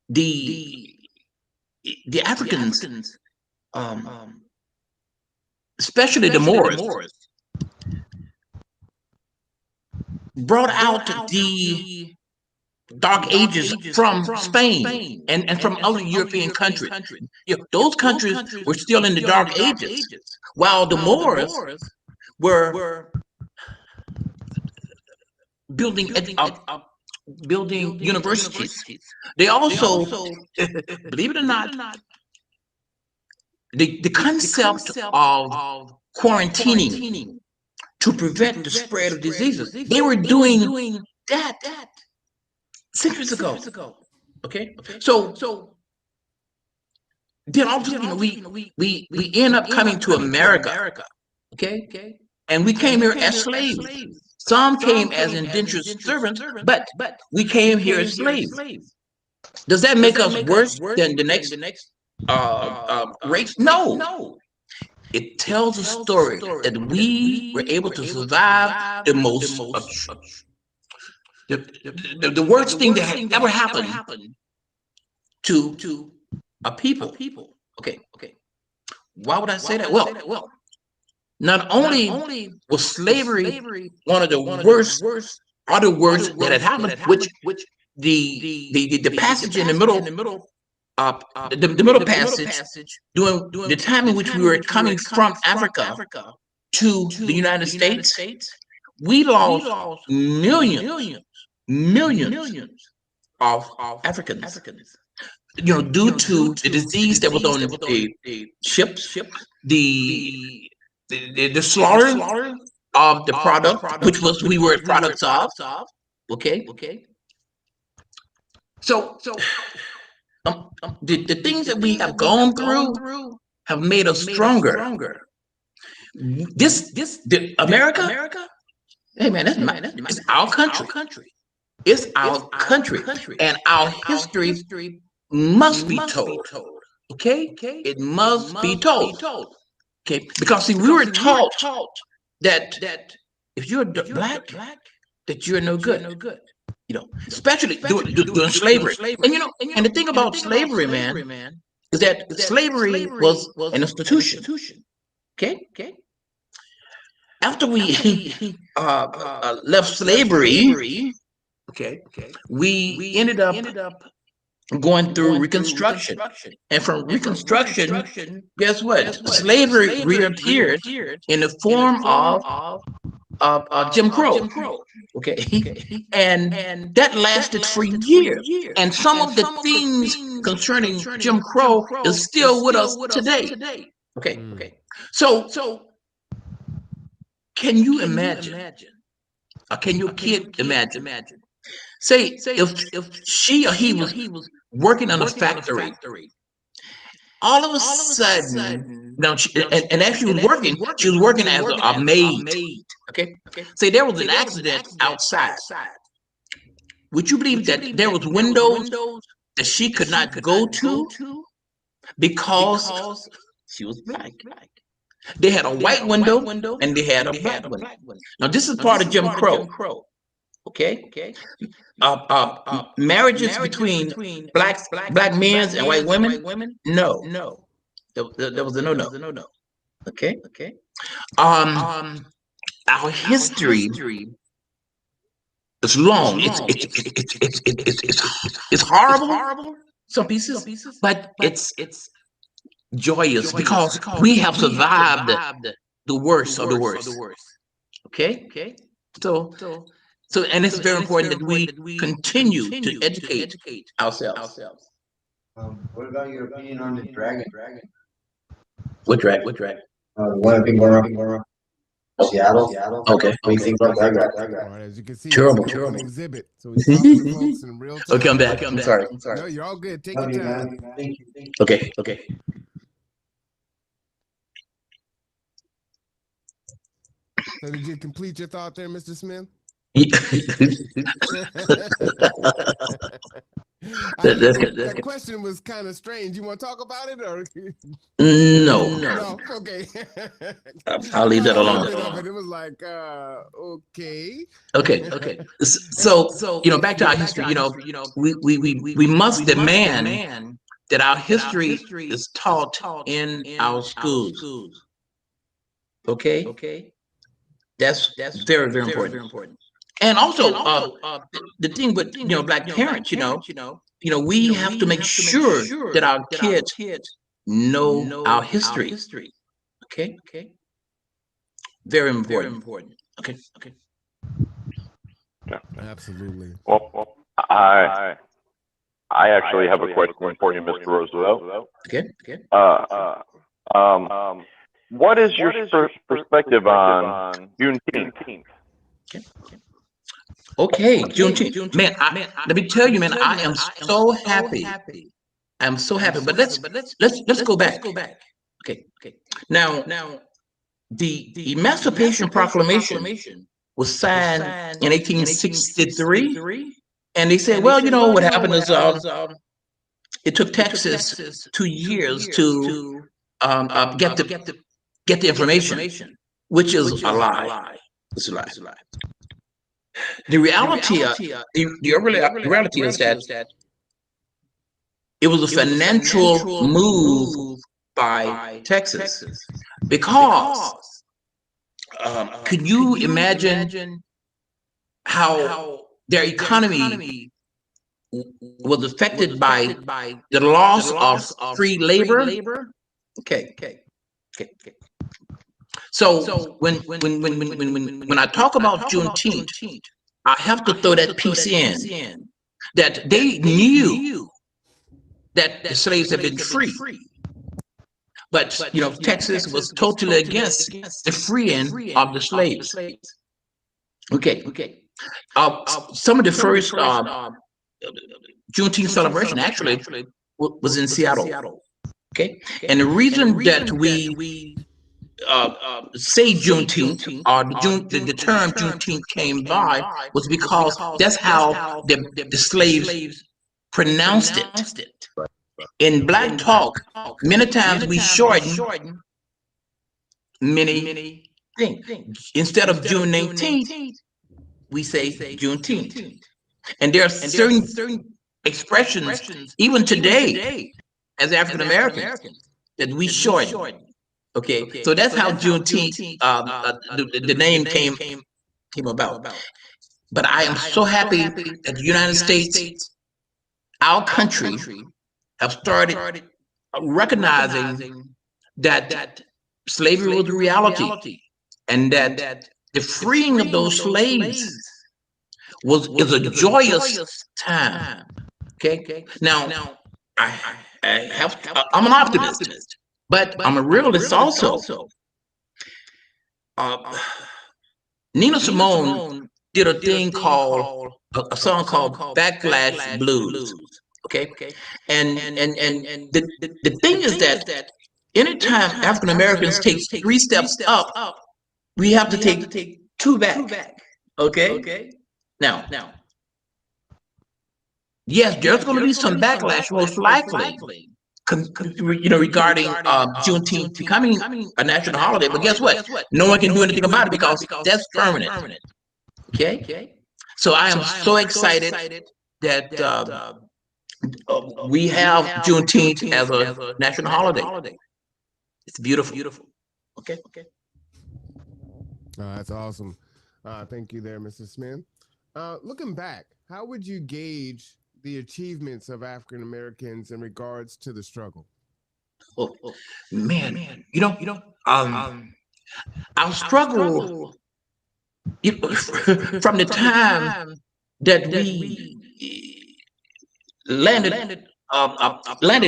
the Africans, especially the Moors, brought out the Dark Ages from Spain and from other European countries. You know, those countries were still in the Dark Ages, while the Moors were building building universities. They also, believe it or not, the concept of quarantining to prevent the spread of diseases, they were doing that centuries ago. Okay, so then all of a sudden we end up coming to America. Okay, and we came here as slaves. Some came as indentured servants, but we came here as slaves. Does that make us worse than the next race? No. It tells a story that we were able to survive the most the worst thing that had ever happened to a people. Okay. Why would I say that? Well, not only was slavery one of the worst other words that had happened, which the passage in the middle, the middle passage during the time in which we were coming from Africa to the United States, we lost millions of Africans. You know, due to the disease that was on the ships, the slaughter of the product, which was we were products of. Okay. So the things that we have gone through have made us stronger. The America. Hey man, it's our country. It's our country, and our history must be told. Okay, it must be told. Okay, because see, we were taught that if you're black, that you're no good. You know, especially during slavery. And you know, and the thing about slavery, man, is that slavery was an institution. Okay. After we left slavery, okay, we ended up going through Reconstruction. And from Reconstruction, guess what? Slavery reappeared in the form of Jim Crow. Okay. And that lasted for years. And some of the themes concerning Jim Crow is still with us today. Okay. So can you imagine? Or can your kid imagine? Say if she or he was working in a factory, all of a sudden, now and as she was working as a maid. Okay, say there was an accident outside. Would you believe that there was windows that she could not go to because she was black? They had a white window and they had a black window. Now this is part of Jim Crow. Okay. Marriages between black men and white women? No. There was a no. Okay. Our history is long. It's horrible. Some pieces, but it's joyous because we have survived the worst of the worst. Okay. So, and it's very important that we continue to educate ourselves. What about your opinion on the dragon? What dragon? One of the more Seattle. Okay. What do you think about that dragon? All right, as you can see, Terrible. it's an exhibit. So he's talking to folks in real time. Okay, I'm back. I'm sorry. No, you're all good. Take your time. Thank you. Okay. So did you complete your thought there, Mr. Smith? That question was kind of strange. You want to talk about it, or No. Okay. I'll leave that alone. It was like, okay. So back to our history. We must demand that our history is taught in our schools. Okay. That's very, very important. And also, the thing with black parents, we have to make sure that our kids know our history. Okay. Very important. Okay. Absolutely. Well, I actually have a question for you, Mr. Roosevelt. Okay. What is your perspective on Juneteenth? Okay, Juneteenth. Man, let me tell you, man, I am so happy. I'm so happy. But let's go back. Okay. Now, the Emancipation Proclamation was signed in 1863, and they said, well, what happened is it took Texas 2 years to get the information, which is a lie. It's a lie. The reality is that it was a financial move by Texas because could you imagine how their economy was affected by the loss of free labor? Okay. So when I talk about Juneteenth, I have to throw that piece in that they knew that the slaves had been free, but Texas was totally against the freeing of the slaves. Okay. Some of the first Juneteenth celebration actually was in Seattle. Okay, and the reason that we say Juneteenth or the term Juneteenth came by was because that's how the slaves pronounced it. In Black talk, many times we shorten many things. Instead of June 19th, we say Juneteenth. And there are certain expressions, even today, as African Americans, that we shorten. Okay, so that's how Juneteenth, the name came about. But I am so happy that the United States, our country, have started recognizing that slavery was a reality, and that the freeing of those slaves is a joyous time. Okay, now I, I'm an optimist, but I'm a realist also. Uh, Nina Simone did a thing called a song called Backlash Blues. Okay, and the thing is that anytime African Americans take 3 steps up, we have to take 2 back. Okay, now yes, there's going to be some backlash most likely. Regarding Juneteenth becoming a national holiday, but guess what? No one can do anything about it because that's permanent. Okay, so I am so excited that we have Juneteenth as a national holiday. It's beautiful. Okay. That's awesome. Thank you there, Mr. Smith. Looking back, how would you gauge the achievements of African Americans in regards to the struggle? Oh, man, our struggle from the time that we landed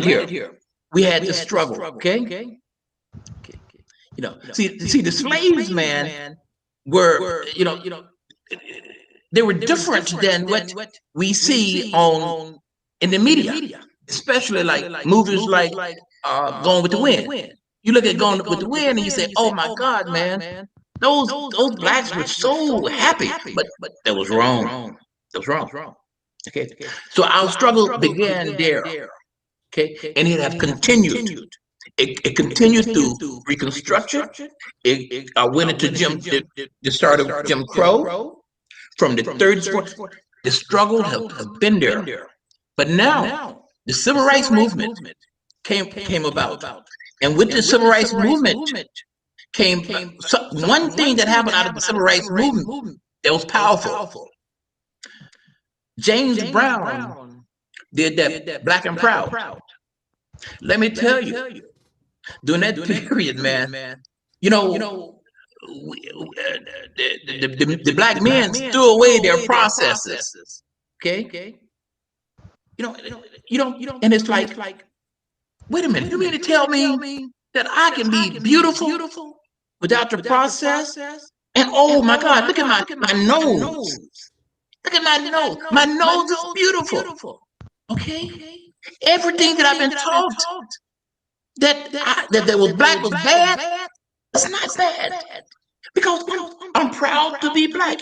here, we had to struggle. Okay. See, the slaves, man, were they were different than what we see on in the media, especially like movies like Gone with the Wind. You look at Gone with the Wind and you say, "Oh my God, man, those blacks were so happy," but that was wrong. That was wrong. Okay, so our struggle began there. Okay, and it has continued. It continued through Reconstruction. It went into the start of Jim Crow. From the 30s, 40s, the struggle has been there. But now the Civil Rights Movement came about, and with the Civil Rights Movement came one thing that happened out of the Civil Rights Movement that was powerful. James Brown did that Black and Proud. Let me tell you, during that period, man, the black men threw away their processes. Okay, and it's like, wait a minute, you mean to tell me that I can be beautiful without the process? And oh my God, look at my nose. Look at my nose. My nose is beautiful. Okay, everything that I've been taught that was black was bad. It's not bad because I'm proud to be black.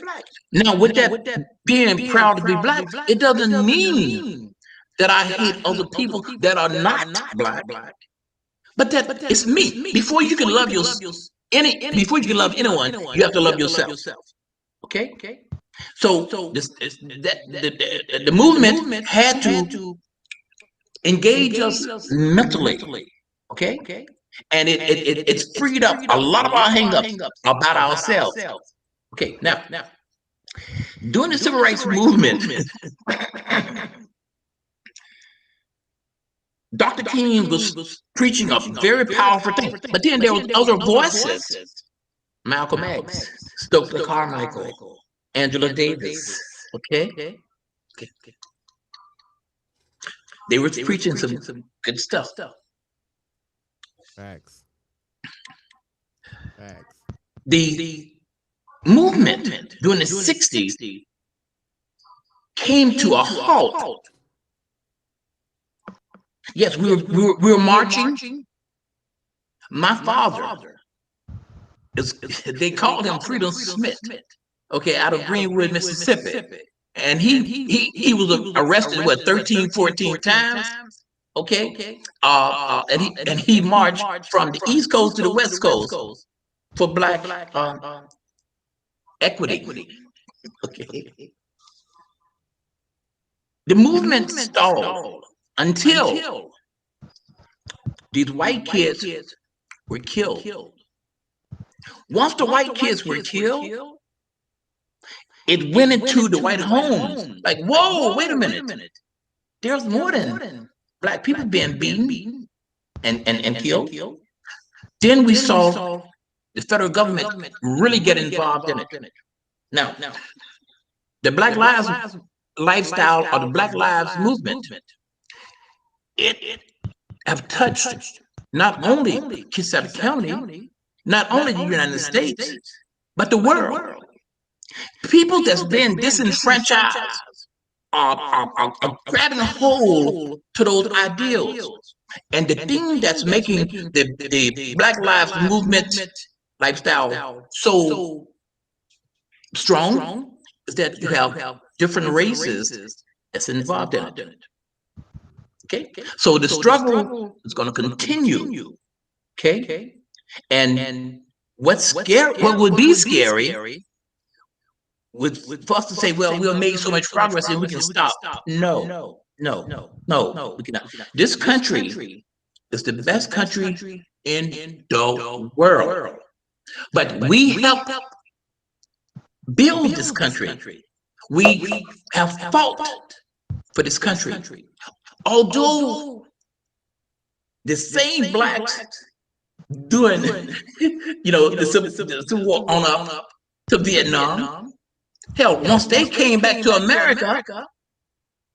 Now, with that being proud to be black, it doesn't mean that I hate other people that are not black. But that it's me. Before you can love before you can love anyone, you have to love yourself. Okay. So the movement had to engage us mentally. Okay. And it's freed up a lot of our hang-ups about ourselves. Okay, now during the Civil Rights Movement, Dr. King was preaching a very powerful thing, but then there was other voices: Malcolm X, Stokely Carmichael, Angela Davis. Okay, they were preaching some good stuff. Facts. The movement during the 60s came to a halt. Yes, we were marching. My father they called him Freedom Smith. Okay, out of Greenwood, Mississippi. And he was arrested 13, 14 times. Okay. And he marched from the East Coast to the West Coast for black equity. Okay. The movement stalled until these white kids were killed. Once the white kids were killed, it went into the white homes. Like, whoa, wait a minute. There's more than black people being beaten and killed. Then we saw the federal government really get involved in it. Now, the Black Lives lifestyle or the Black Lives movement, it have touched not only Kitsap County, not only the United States, but the world. People that's been disenfranchised are grabbing a hold to those ideals. And the thing that's making the Black Lives Movement lifestyle so strong is that you have different races that's involved in it. Okay, so the struggle is going to continue. Okay, and what's scary, what would be scary, would for us to say, well, we've made so much progress and we can stop. No, we cannot. This country is the best country in the world, but we helped build this country. We have fought for this country. Although the same blacks doing, the Civil War on up to Vietnam, hell, once they came back to America,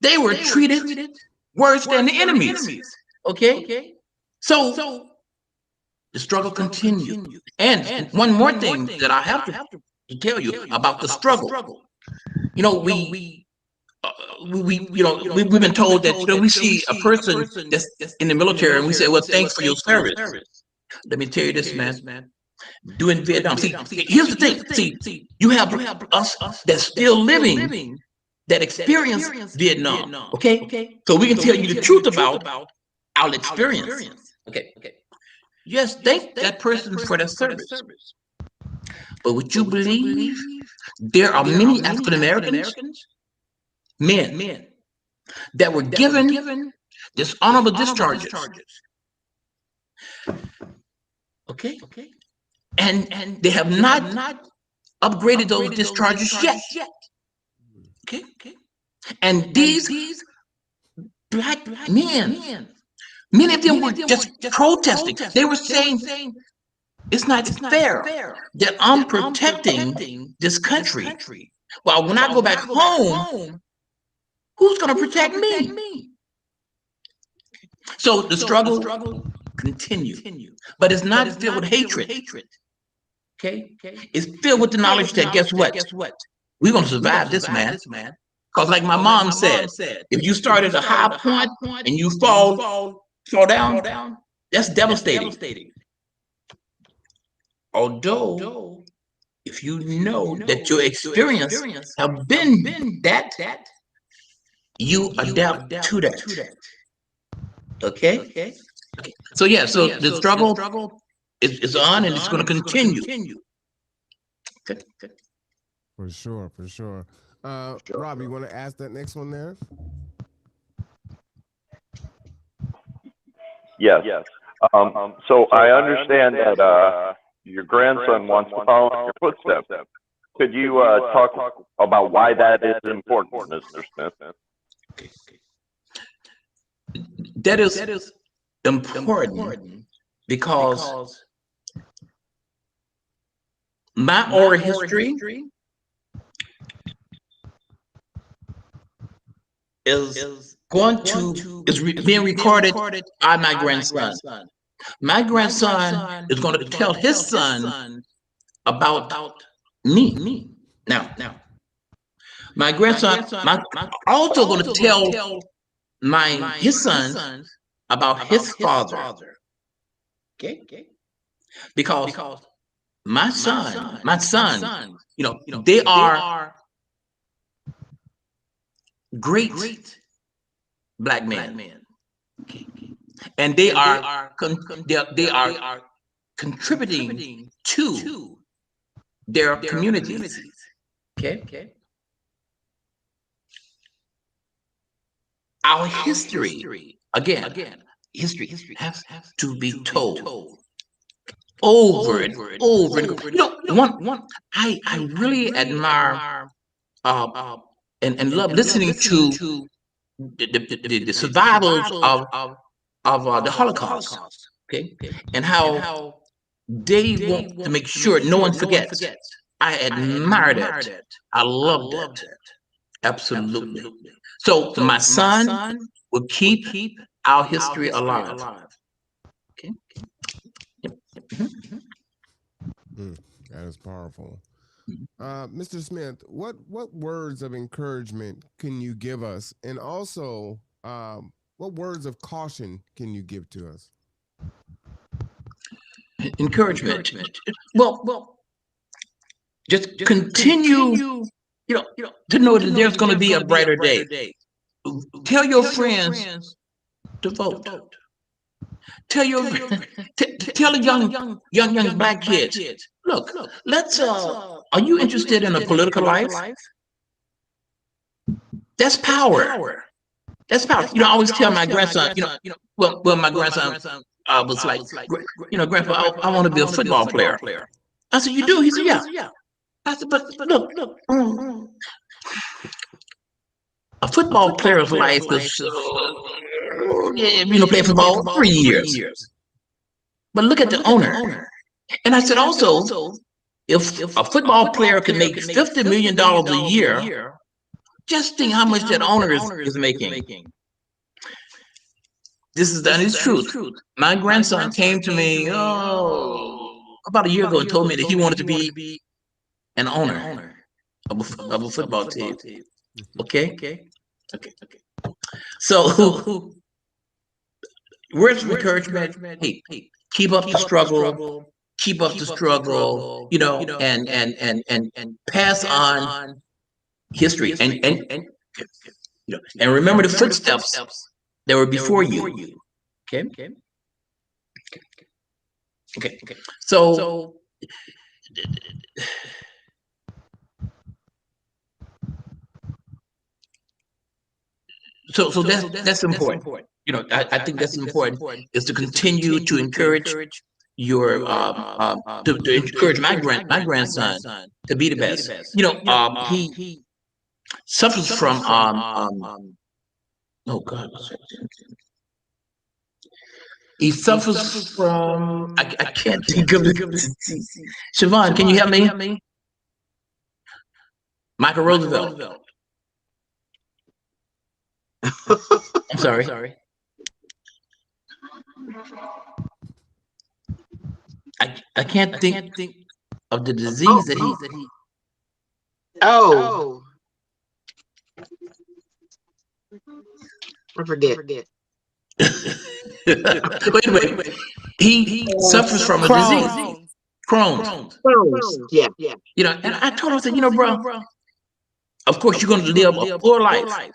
they were treated worse than the enemies. Okay? So the struggle continued. And one more thing that I have to tell you about the struggle. We've been told that we see a person that's in the military and we say, well, thanks for your service. Let me tell you this, man. Doing Vietnam. See, here's the thing. See, you have us that's still living that experienced Vietnam. Okay? So we can tell you the truth about our experience. Okay. Yes, thank that person for their service. But would you believe there are many African Americans, men, that were given dishonorable discharges? Okay? And they have not upgraded those discharges yet. Okay? And these black men, many of them were just protesting. They were saying, it's not fair that I'm protecting this country. Well, when I go back home, who's going to protect me? So the struggle continues, but it's not filled with hatred. Okay? It's filled with the knowledge that, guess what? We're going to survive this, man. Because like my mom said, if you start at a high point and you fall down, that's devastating. Although, if you know that your experience have been that, you adapt to that. Okay? So yeah, so the struggle is on and it's going to continue. For sure. Rob, you want to ask that next one there? Yes. So I understand that your grandson wants to follow in your footsteps. Could you talk about why that is important, Mr. Smith? That is important because my oral history is being recorded by my grandson. My grandson is going to tell his son about me. Now, my grandson also going to tell his son about his father. Okay? Because my son, they are great black men. And they are contributing to their communities. Okay? Our history, again, history has to be told. over and over and over. One I really admire and love listening to the survivors of the Holocaust, okay, and how they want to make sure no one forgets. I admire that. I love that. Absolutely. So my son will keep our history alive. Okay. That is powerful. Mr. Smith, what words of encouragement can you give us? And also, what words of caution can you give to us? Encouragement. Well, just continue, to know that there's going to be a brighter day. Tell your friends to vote. Tell tell the young black kids, look, let's are you interested in a political life? That's power. That's power. I always tell my grandson, well, my grandson was like, Grandpa, I want to be a football player. I said, you do? He said, yeah. I said, but look, a football player's life is, play football 3 years. But look at the owner. And I said, also, if a football player can make $50 million a year, just think how much that owner is making. This is the honest truth. My grandson came to me about a year ago and told me that he wanted to be an owner of a football team. Okay. So, words of encouragement. Hey, keep up the struggle. Keep up the struggle. And pass on history. And remember the footsteps that were before you. Okay. So that's important. I think that's important is to continue to encourage your to encourage my grandson to be the best. He suffers from oh God. He suffers from I can't think of it. Siobhan, can you help me? Michael Roosevelt. I'm sorry. I can't think of the disease that he. Oh, I forget. Wait. He suffers from a disease. Crohn's. Yeah. And I told him, I said, bro, of course you're going to live a full life.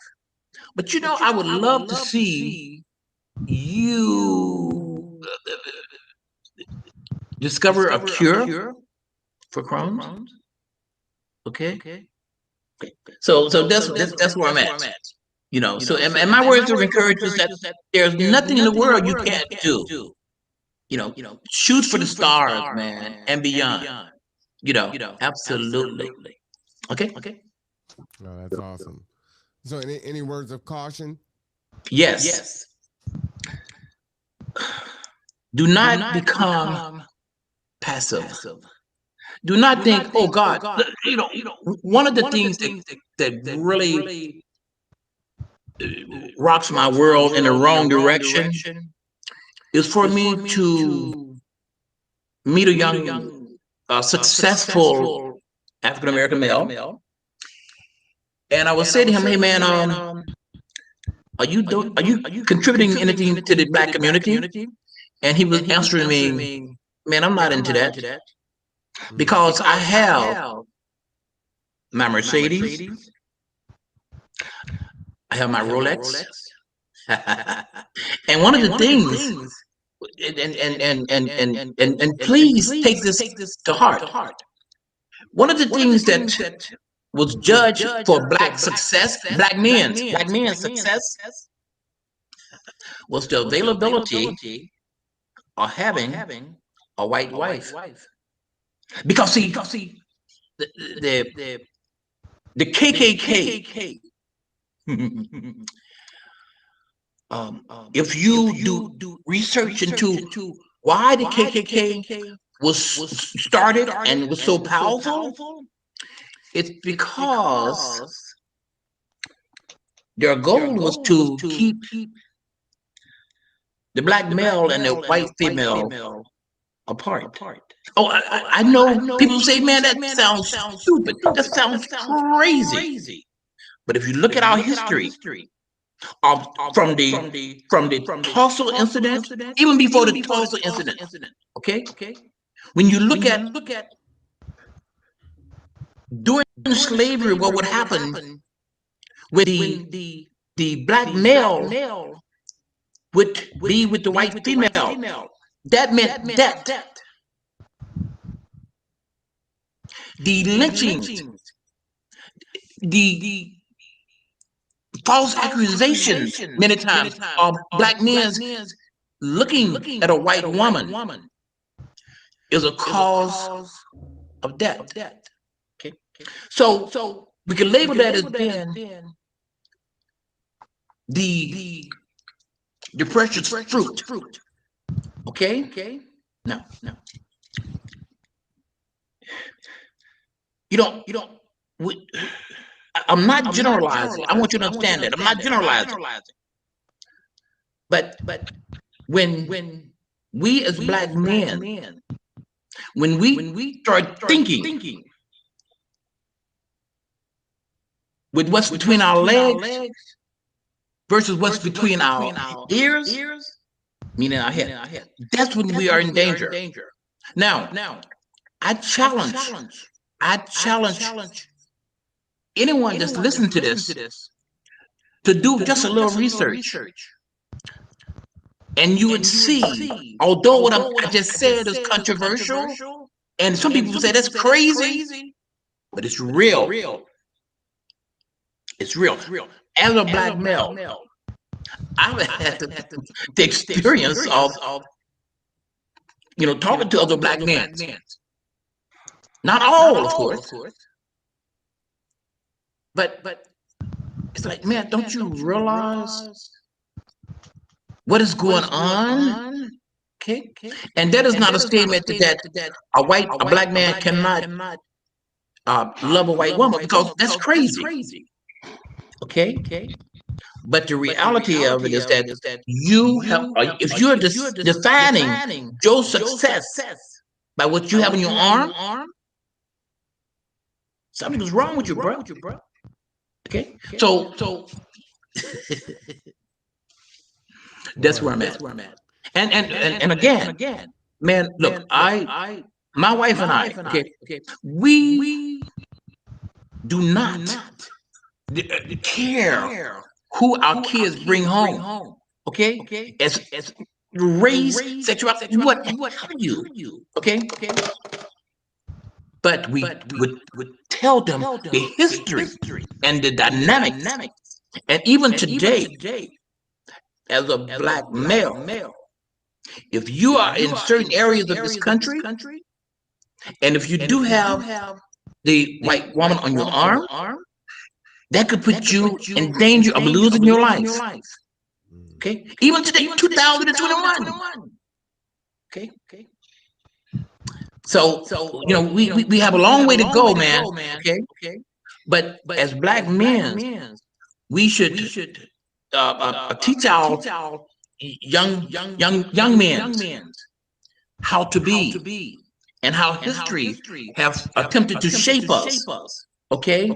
But I would love to see you discover a cure for Crohn's. Okay. So that's where I'm at. So and my words of encouragement is that there's nothing in the world you can't do. Shoot for the stars, man, and beyond. Absolutely. Okay. Oh, that's awesome. So, any words of caution? Yes. Do not become passive. Do not think, oh God, one of the things that really rocks my world in the wrong direction is for me to meet a young, successful African American male, and I would say to him, "Hey, man, are you contributing anything to the black community?" And he was answering me, "Man, I'm not into that because I have my Mercedes, I have my Rolex, and one of the things." And please take this to heart. One of the things that was judged for black men's success was the availability of having a white wife. Because see, the KKK. If you do research into why the KKK was started and was so powerful, it's because their goal was to keep the black male and the white female apart. Oh, I know people say, man, that sounds stupid. That sounds crazy. But if you look at our history, from the Tulsa incident, even before the Tulsa incident, okay? When you look at during slavery, what would happen with the black male would be with the white female. That meant death. The lynchings, the false accusations, many times of black men looking at a white woman is a cause of death. Okay, so we can label that as being the precious fruit. Okay. Now, you don't. I'm not generalizing. I want you to understand that I'm not generalizing. But when we as black men, when we start thinking with what's between our legs versus what's between our ears, meaning our head, that's when we are in danger. Now, I challenge anyone that's listening to this to do just a little research. And you would see, although what I just said is controversial, and some people say that's crazy, but it's real. It's real. As a black male, I've had the experience of talking to other black men. Not all, of course. But it's like, man, don't you realize what is going on? Okay. And that is not a statement that a black man cannot love a white woman, because that's crazy. Okay. But the reality of it is that you have, if you're defining your success by what you have in your arm, something is wrong with you, bro. Okay. So that's where I'm at. And again, man, look, my wife and I, okay, we do not care who our kids bring home. Okay, as race, sexuality, what have you? Okay. But we would tell them the history and the dynamics, and even today, as a black male, if you are in certain areas of this country, and if you do have the white woman on your arm, that could put you in danger of losing your life. Okay, even today, 2021. Okay. So we have a long way to go, man. Okay. But as black men, we should teach our young men how to be, and how history have attempted to shape us. Okay,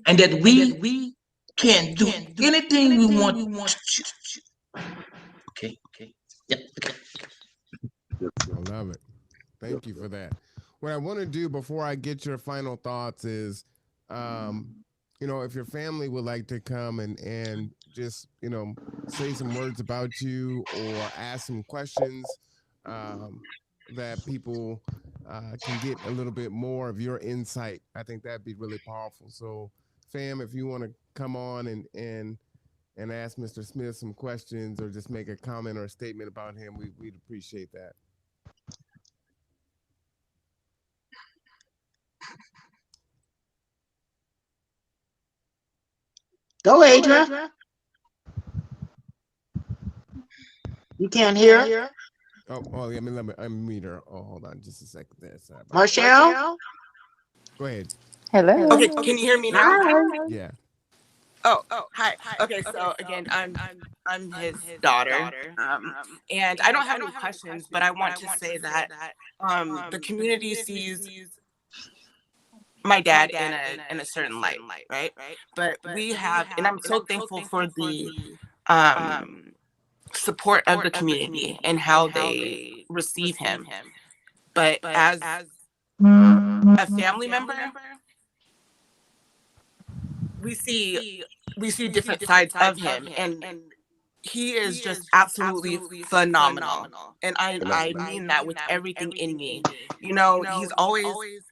and that we can do anything we want. Okay. Yep. Okay. I love it. Thank you for that. What I want to do before I get your final thoughts is, if your family would like to come and just, say some words about you or ask some questions that people can get a little bit more of your insight, I think that'd be really powerful. So, fam, if you want to come on and ask Mr. Smith some questions or just make a comment or a statement about him, we'd appreciate that. Go, Adria. You can't hear? Oh, yeah, let me unmute her. Oh, hold on just a second there. Sorry about Marshall? Go ahead. Hello. Okay, can you hear me now? Yeah. Oh, hi. Okay, so again, I'm his daughter, and I don't have any questions, but I want to say that the community sees my dad in a certain light, right? But we have, and I'm so thankful for the support of the community and how they receive him. But as a family member, we see different sides of him, and he is just absolutely phenomenal. And I mean that with everything in me. He's always,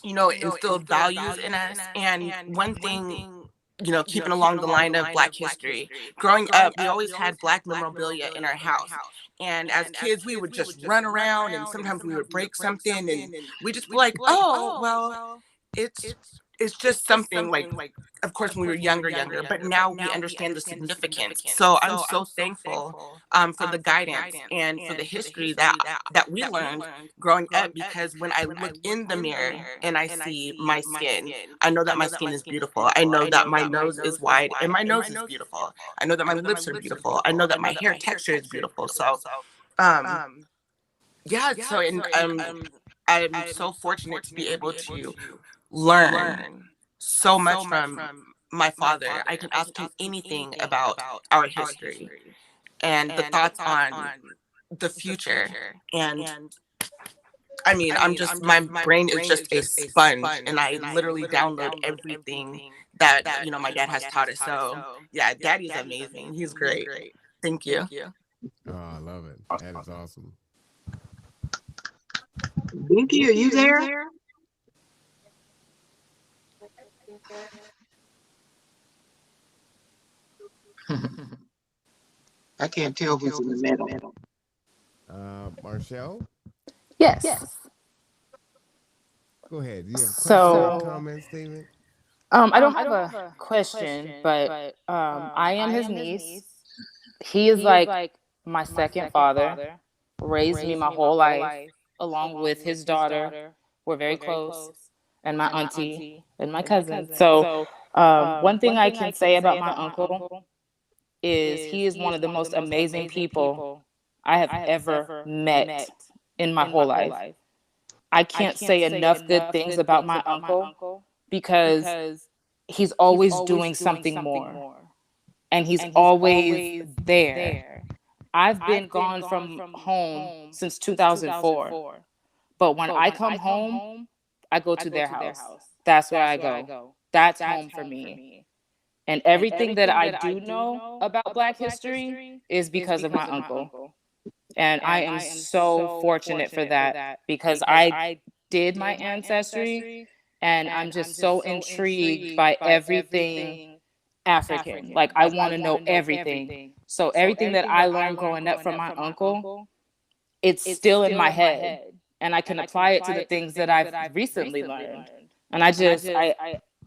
instilled values in us. And one thing, keeping along the line of Black history, growing up, we always had Black memorabilia in our house. And as kids, we would just run around, and sometimes we would break something, and we just be like, oh, well, it's just something, like, of course, when we were younger, but now we understand the significance. So I'm so thankful for the guidance and for the history that we learned growing up, because when I look in the mirror and I see my skin, I know that my skin is beautiful. I know that my nose is wide and my nose is beautiful. I know that my lips are beautiful. I know that my hair texture is beautiful. So yeah, so and I'm so fortunate to be able to learn so much from my father. I can ask him anything about our history and the thoughts on the future. And I mean, my brain is just a sponge, and I literally download everything that, my dad has taught us. So yeah, daddy's amazing. He's great. Thank you. Oh, I love it. That is awesome. Binky, are you there? I can't tell who's in the middle. Marshall, Yes. go ahead. Do you have a question, comment, statement? I don't have a question, but I am his niece. He is like my second father. Raised me my whole life along with his daughter. We're very close, and my auntie and my cousin. So one thing I can say about my uncle is he is one of the most amazing people I have ever met in my whole life. I can't say enough good things about my uncle because he's always doing something more, and he's always there. I've been gone from home since 2004, but when I come home, I go to their house. That's where I go. That's home for me. And everything that I do know about Black history is because of my uncle. And I am so fortunate for that, because I did my ancestry, and I'm just so intrigued by everything African. Like, I want to know everything. So everything that I learned growing up from my uncle, it's still in my head, and I can apply it to the things that I've recently learned. And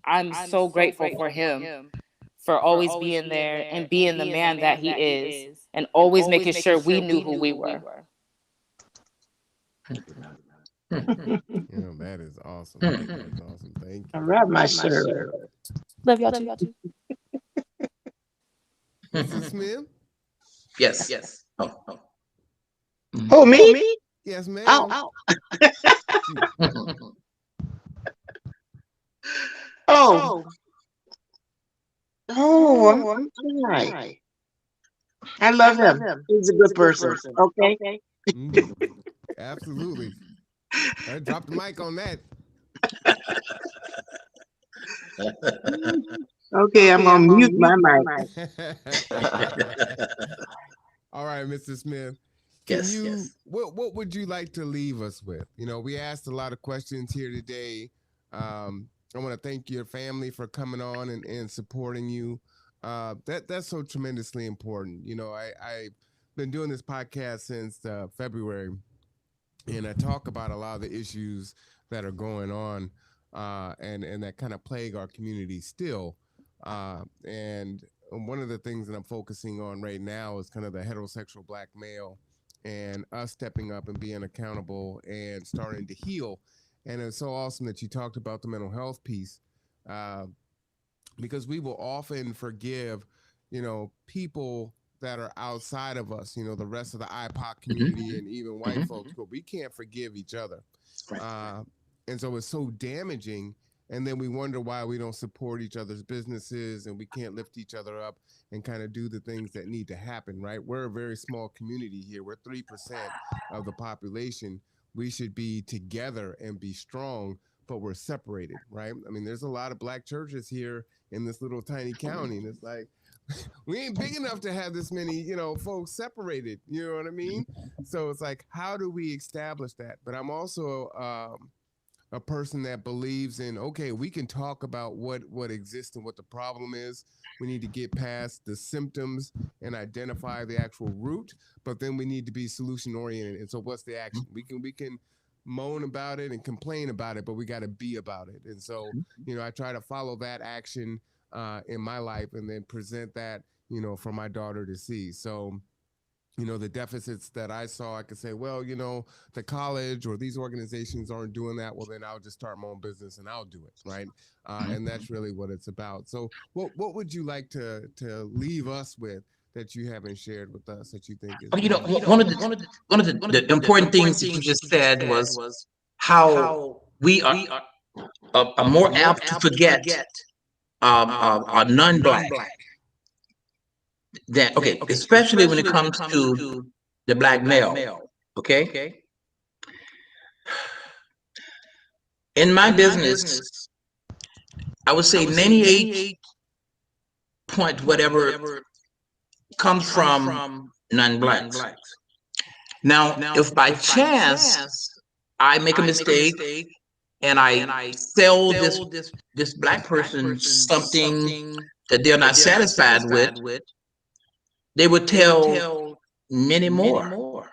I'm so grateful for him for always being there and being the man that he is, and always making sure we knew who we were. That is awesome. That is awesome. Thank you. All right, my sir. Love y'all too. Mrs. Smith? Yes. Who, me? Yes, ma'am. Oh. Oh. Oh, I'm sorry. I love him. He's a good person. Okay. Absolutely. I dropped the mic on that. Okay, I'm gonna mute my mic. All right, Mr. Smith. What would you like to leave us with? We asked a lot of questions here today. I want to thank your family for coming on and supporting you. That's so tremendously important. I've been doing this podcast since February, and I talk about a lot of the issues that are going on and that kind of plague our community still. And one of the things that I'm focusing on right now is kind of the heterosexual black male and us stepping up and being accountable and starting to heal. And it's so awesome that you talked about the mental health piece, uh, because we will often forgive, people that are outside of us, the rest of the IPOC community and even white folks, but we can't forgive each other. Uh, and so it's so damaging. And then we wonder why we don't support each other's businesses and we can't lift each other up and kind of do the things that need to happen, right? We're a very small community here. We're 3% of the population. We should be together and be strong, but we're separated, right? I mean, there's a lot of black churches here in this little tiny county, and it's like, we ain't big enough to have this many, folks separated. You know what I mean? So it's like, how do we establish that? But I'm also a person that believes in, okay, we can talk about what exists and what the problem is. We need to get past the symptoms and identify the actual root, but then we need to be solution oriented. And so what's the action? We can moan about it and complain about it, but we got to be about it. And so, I try to follow that action in my life and then present that, for my daughter to see. So, the deficits that I saw, I could say, well, the college or these organizations aren't doing that. Well, then I'll just start my own business and I'll do it, right? And that's really what it's about. So, what would you like to leave us with that you haven't shared with us that you think is? One of the important things that you just said was how we are more apt to forget a non-black than especially when it comes to the black male. Okay, in my business, I would say 98 point whatever comes from non-blacks. Now, if by chance I make a mistake and I sell this black person something that they're not satisfied with, they would tell many more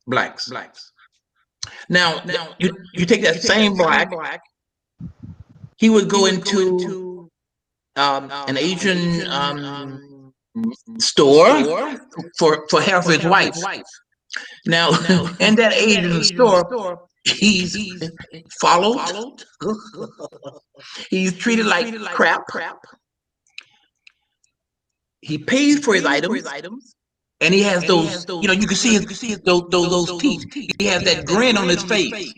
blacks. Now, you take that same black, he would go into an Asian store for hair for his wife. Now, in that Asian store, he's followed. He's treated like crap. He pays for his items, and he has those. You can see those teeth. He has that grin on his face,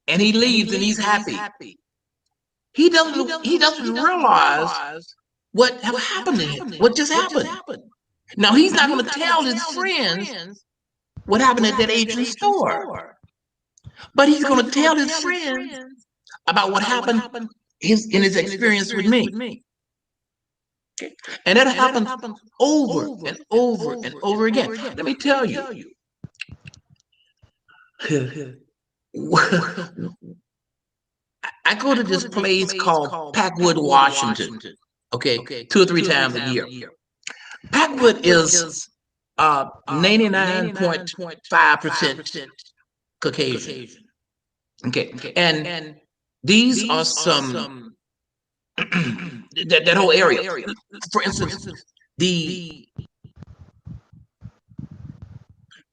and he leaves, and he's happy. He doesn't realize what have happened to him. What just happened? Now he's not going to tell his friends what happened at that Asian store, but he's going to tell his friends about what happened in his experience with me. Okay. And that happens over and over and over again. Let me tell you. I go to this place called Packwood, Washington. Okay, 2 or 3 times a year. Packwood is 99.5% Caucasian. Okay, and these are some that whole area. For instance, the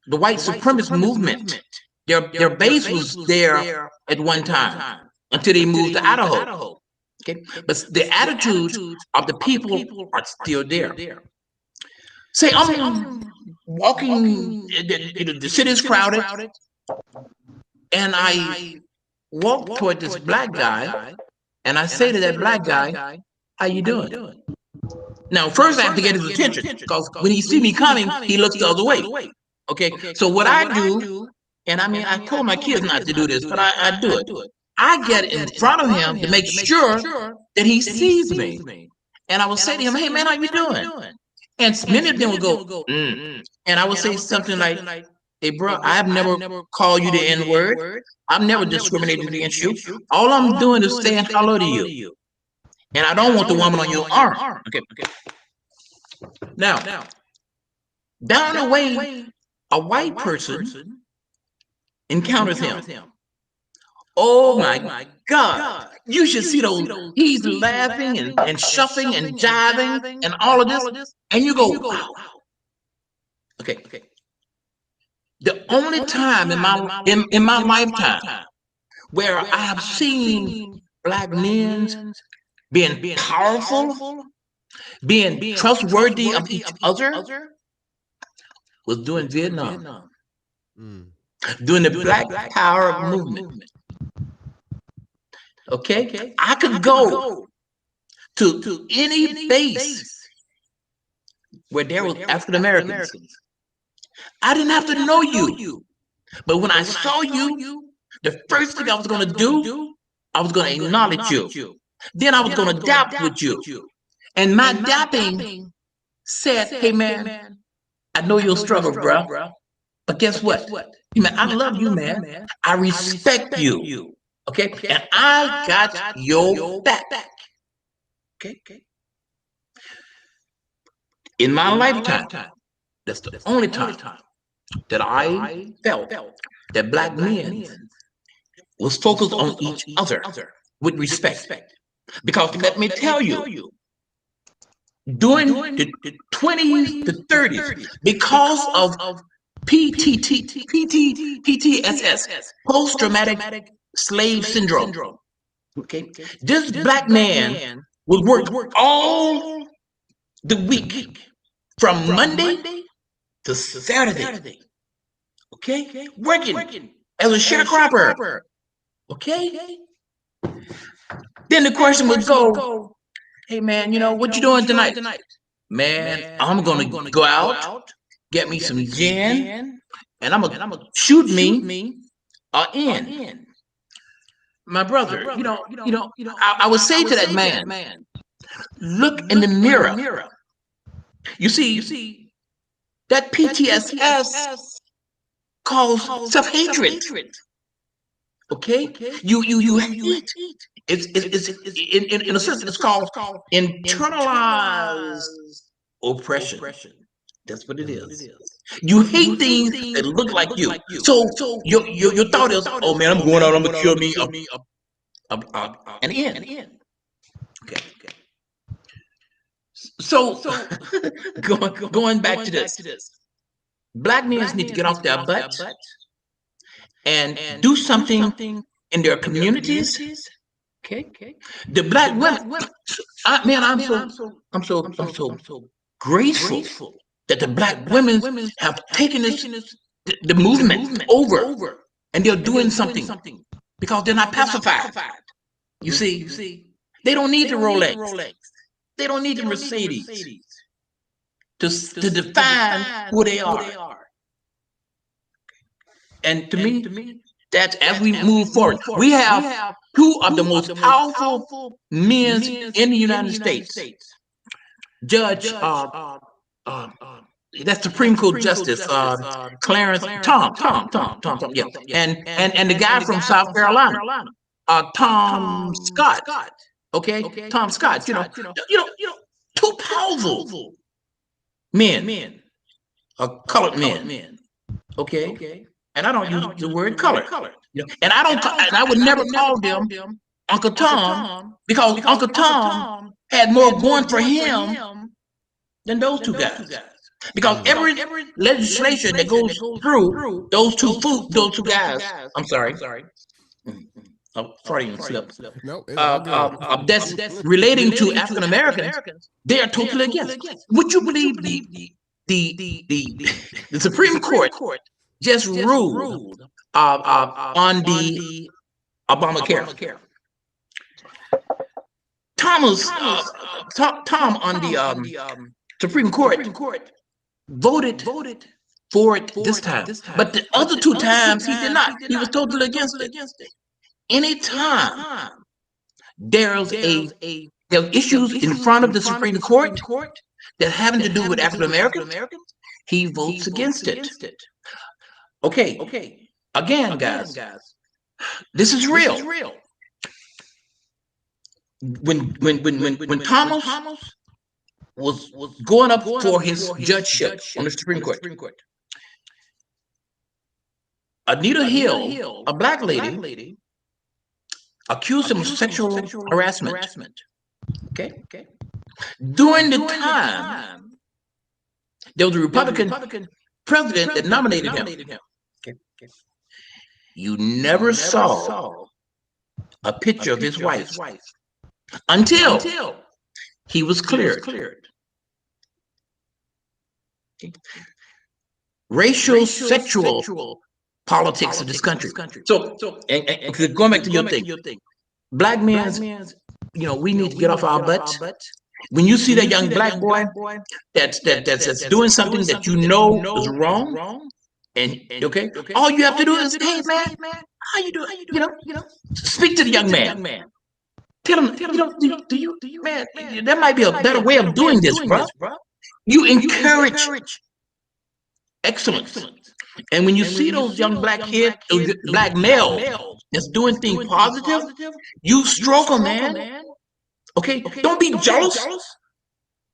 white supremacist movement. Their base was there at one time until they moved to Idaho. Okay, but the attitudes of the people are still there. Say I'm walking, the city is crowded, and I walk toward this black guy, and I say to that black guy, "How you doing?" Now, first I have to get his attention, because when he see me coming, he looks the other way. Okay, so what I do, and I mean, I told my kids not to do this, but I do it. I get in front of him to make sure that he sees me, and I will say to him, "Hey man, how you doing?" And many of them will go, and I would say something like, "Hey bro, I've never called you the N-word. I've never discriminated against you. All I'm doing is saying hello to you. And I don't want the woman on your arm." Okay. Now, down the way, a white person encounters him. Oh my God. You should see those. He's laughing and shuffling and jiving and all of this. And you go, wow. Okay. The only time in my lifetime where I have seen black men being powerful, being trustworthy of each other was during Vietnam, during the Black Power movement. Okay? I could go to any base where there was African Americans. I didn't have to know you. But when I saw you, the first thing I was going to do, I was going to acknowledge you. Then I was going to dap with you. And my dapping said, hey, man, I know your struggle, bro. But guess what? Man, I love you, man. I respect you. Okay? And I got your back. Okay? In my lifetime, that's the only time that I felt that black men was focused on each other with respect. Because let me tell you, during the 20s to 30s, because of PTSS, post-traumatic slave syndrome, okay, this black man would work all the week from Monday to Saturday, okay, working as a sharecropper, okay. Then the question would go, hey man, what you doing tonight? Man, I'm gonna go out, get me some gin, and I'm gonna shoot me in. My brother, I would say to that man, look in the mirror. You see, that PTSS causes self-hatred. Okay? You hate. It's in a sense, it's called internalized oppression. That's what it is. You hate things that look like you. So your thought is, oh man, I'm going out, I'm gonna kill me an end. Okay. So going back to this, black men need to get off their butt and do something in their communities. Okay. The black women, I'm so grateful that the black women have taken the movement over, and they're doing something because they're not pacified. You see, they don't need the Rolex, they don't need the Mercedes to define who they are. And to me, that's as we move forward. We have two of the most powerful men in the United States. Judge, that's Supreme Court Justice Clarence Tom, yeah, and the guy from South Carolina, Tom Scott. Okay, Tom Scott. Two powerful men, colored men. Okay. And I don't use the word color. And I would never call them Uncle Tom because Uncle Tom had more going for him than those two guys. Because every legislation that goes through those two guys, I'm sorry. Freudian slip. That's relating to African Americans, they are totally against. Would you believe the Supreme Court just ruled on the Obamacare? Tom on the Supreme Court voted for it this time, but the other two times he did not. He was totally against it. Anytime there's issues in front of the Supreme Court that having to do with African Americans, he votes against it. Okay. Again, guys, this is real. When Thomas was going up for his judgeship on the Supreme Court, Anita Hill, a black lady, accused him of sexual harassment. Okay. During the time, there was a Republican president that nominated him. Okay. You never saw a picture of his wife until he was cleared. Okay. Racial, sexual politics of this country. So, and going back to your thing, black men, we need to get off our butts. When you see that young black boy that's doing something that you know is wrong, and okay, all you have to do is, hey man, how you doing? Speak to the young man. Tell him, do you, man, there might be a better way of doing this, bro. You encourage excellence. And when you see those young black kids, those black males that's doing things positive, you stroke them, man. Okay? Don't be jealous.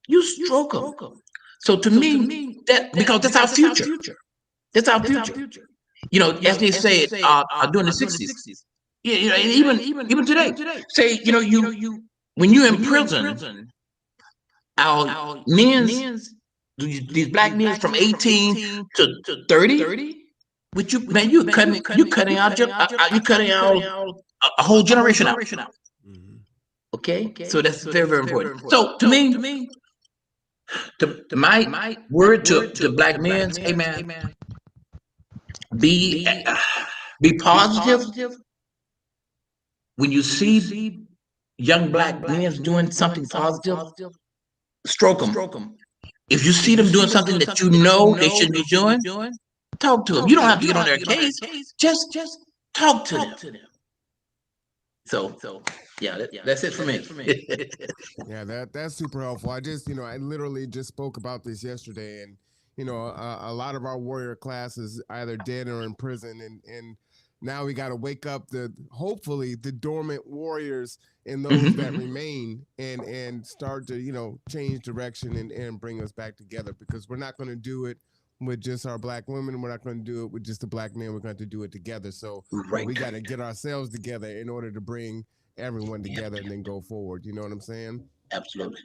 You stroke them. So to me, because that's our future. That's our future. As they said during the 60s. And even today. Say, when you're in prison, our men's, these black men from 18 to 30, which you're cutting out a whole generation out. Okay, so that's very, very important. So to me, to my word to black men, hey man, be positive. When you see young black men doing something positive, stroke them. If you see them doing something that you know they shouldn't be doing, talk to them. You don't have to get on their case. Just talk to them. So yeah, that's it for me. Yeah, that's super helpful. I literally just spoke about this yesterday, and a lot of our warrior class is either dead or in prison, and now we got to wake up hopefully the dormant warriors and those that remain and start to change direction and bring us back together, because we're not going to do it with just our black women. We're not going to do it with just the black men. We're going to do it together. So we got to get ourselves together in order to bring everyone together and then go forward. You know what I'm saying? Absolutely.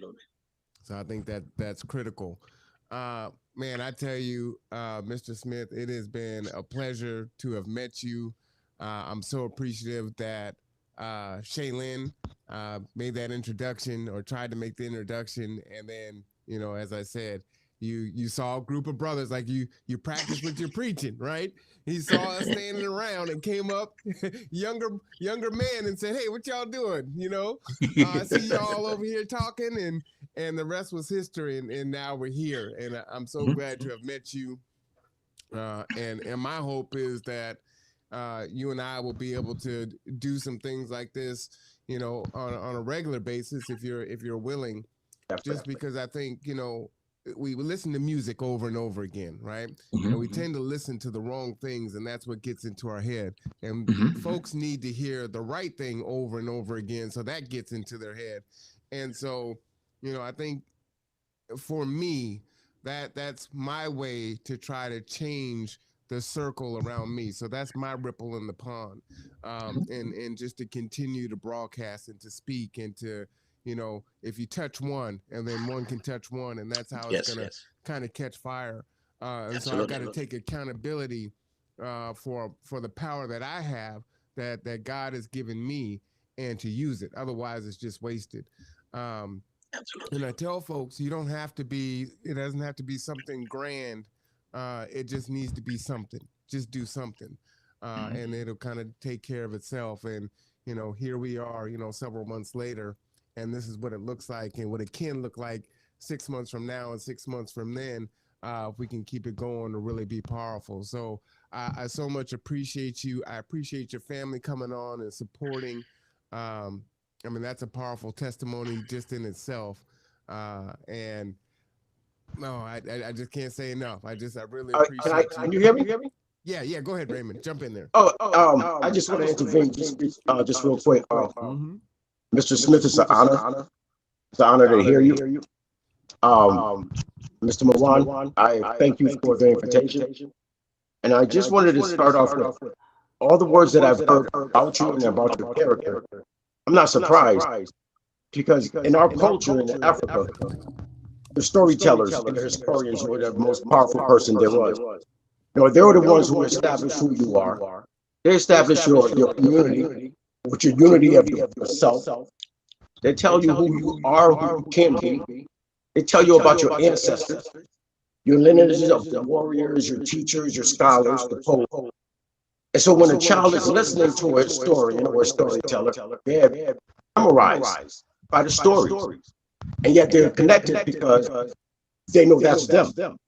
So I think that's critical. Man, I tell you, Mr. Smith, it has been a pleasure to have met you. I'm so appreciative that Shaylin made that introduction, or tried to make the introduction, and then as I said, you saw a group of brothers, like you practiced with your preaching, right? He saw us standing around and came up, younger man, and said, "Hey, what y'all doing?" I see y'all over here talking, and the rest was history, and now we're here, and I'm so glad to have met you. And my hope is that you and I will be able to do some things like this, on a regular basis, if you're willing. Definitely. Just because I think we listen to music over and over again, right? And we tend to listen to the wrong things, and that's what gets into our head. And folks need to hear the right thing over and over again, so that gets into their head. And so, I think for me, that's my way to try to change the circle around me. So that's my ripple in the pond, and just to continue to broadcast and to speak and to, if you touch one, and then one can touch one, and that's how it's going to kind of catch fire. And so I've got to take accountability for the power that I have, that God has given me, and to use it. Otherwise, it's just wasted. And I tell folks, it doesn't have to be something grand. It just needs to be something. Just do something. And it'll kind of take care of itself. And, here we are, several months later, and this is what it looks like, and what it can look like 6 months from now and 6 months from then, if we can keep it going to really be powerful. So I so much appreciate you. I appreciate your family coming on and supporting. That's a powerful testimony just in itself. And no, I just can't say enough. I really appreciate you. Can you hear me? Yeah, go ahead, Raymond. Jump in there. I just want to intervene just real quick. Mr. Smith, it's an honor. It's an honor to hear you. Mr. Mawan, I thank you for the invitation. And I just wanted to start off with all the words that I've heard about you and about your character, I'm not surprised because in our culture in Africa, the storytellers and the historians were the most powerful person there was. You know, they were the ones who established who you are. They establish your community with your unity of yourself. They tell you who you are, who you can be. They tell you about your ancestors, your lineages of the warriors, your teachers, your scholars, the poets. And so when a child is listening to a historian or a storyteller, they're memorized by the stories. And yet they're connected because they know that's them.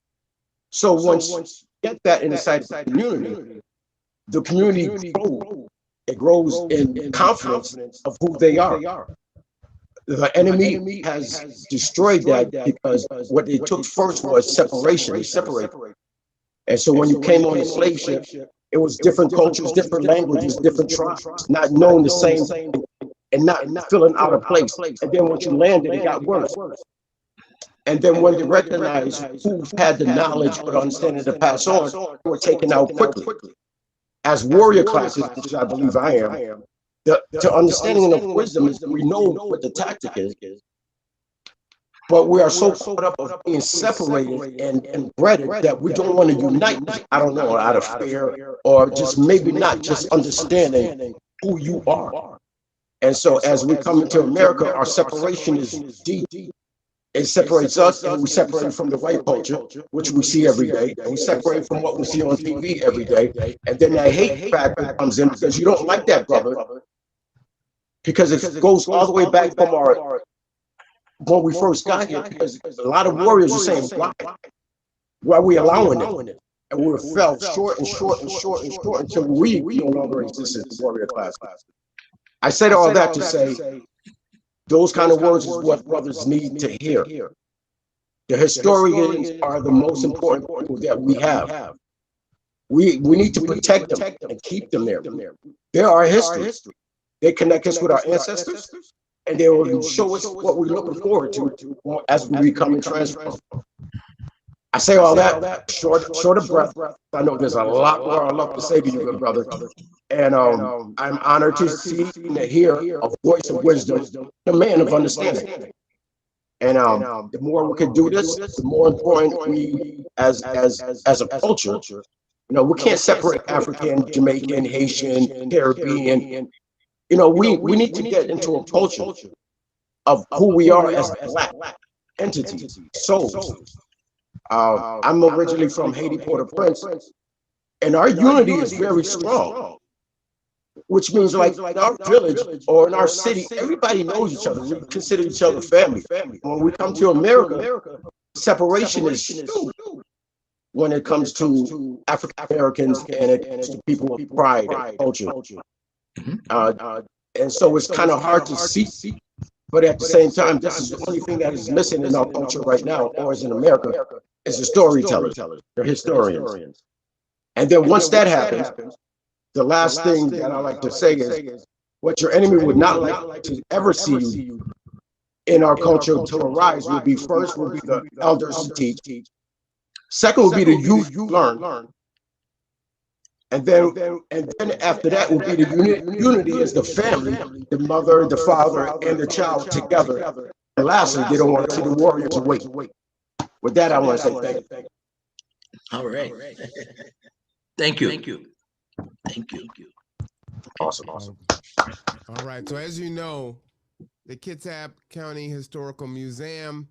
So once you get that inside the community grows. It grows in confidence of who they are. The enemy has destroyed that because what they took first was separation. They separated. And so when you came on the slave ship, it was different cultures, different languages, different tribes, not knowing the same thing and not feeling out of place. And then once you landed, it got worse. And then when they recognized who had the knowledge or the understanding to pass on, they were taken out quickly. As warrior classes, which I believe I am, the understanding of wisdom is we know what the tactic is, but we are so caught up of being separated and bred that we don't want to unite. I don't know, out of fear or just maybe not just understanding who you are. And so as we come into America, our separation is deep. It separates us, and we separate from the white culture, which we see every day, and we separate from what we see on TV every day. And then that hate factor comes in because you don't like that brother, because it goes all the way back from our when we first got here. Because a lot of warriors are saying, why are we allowing it? And we fell short and short and short and short until we no longer exist as the warrior class. I said all that to say, those kind of words is what brothers need to hear. The historians are the most important people that we have. We need to protect them and keep them there. They're our history. They connect us with our ancestors, and they will show us what we're looking forward to as we become and transform. I say all that short of breath. I know there's a lot more I'd love to say to you, good brother. And I'm honored to see and to hear a voice of wisdom, a man of understanding. And the more we can do this, the more important we, as a culture, you know, we can't separate African, Jamaican, Haitian, Caribbean. You know, we need to get into a culture of who we are as Black entities, souls. I'm originally from Haiti, Port-au-Prince, and our unity is very strong, which means like in our village or in our city, everybody knows each other. We consider each other family. When we come to America, separation is huge when it comes to African Americans and it comes to people of pride and culture. And so it's kind of hard to see. But at the same time, this is the only thing that is missing in our culture right now, or is in America, is the storytellers, the historians. And then once that happens, the last thing that I like to say is what your enemy would not like to ever see you in our culture to arise would be first would be the elders to teach. Second would be the youth learn. And then after that will be the unity as the family, the mother, the father, and the child together. And lastly, they don't want to see the warriors awake. With that, I want to say thank you. All right. Thank you. Awesome. All right. So as you know, the Kitsap County Historical Museum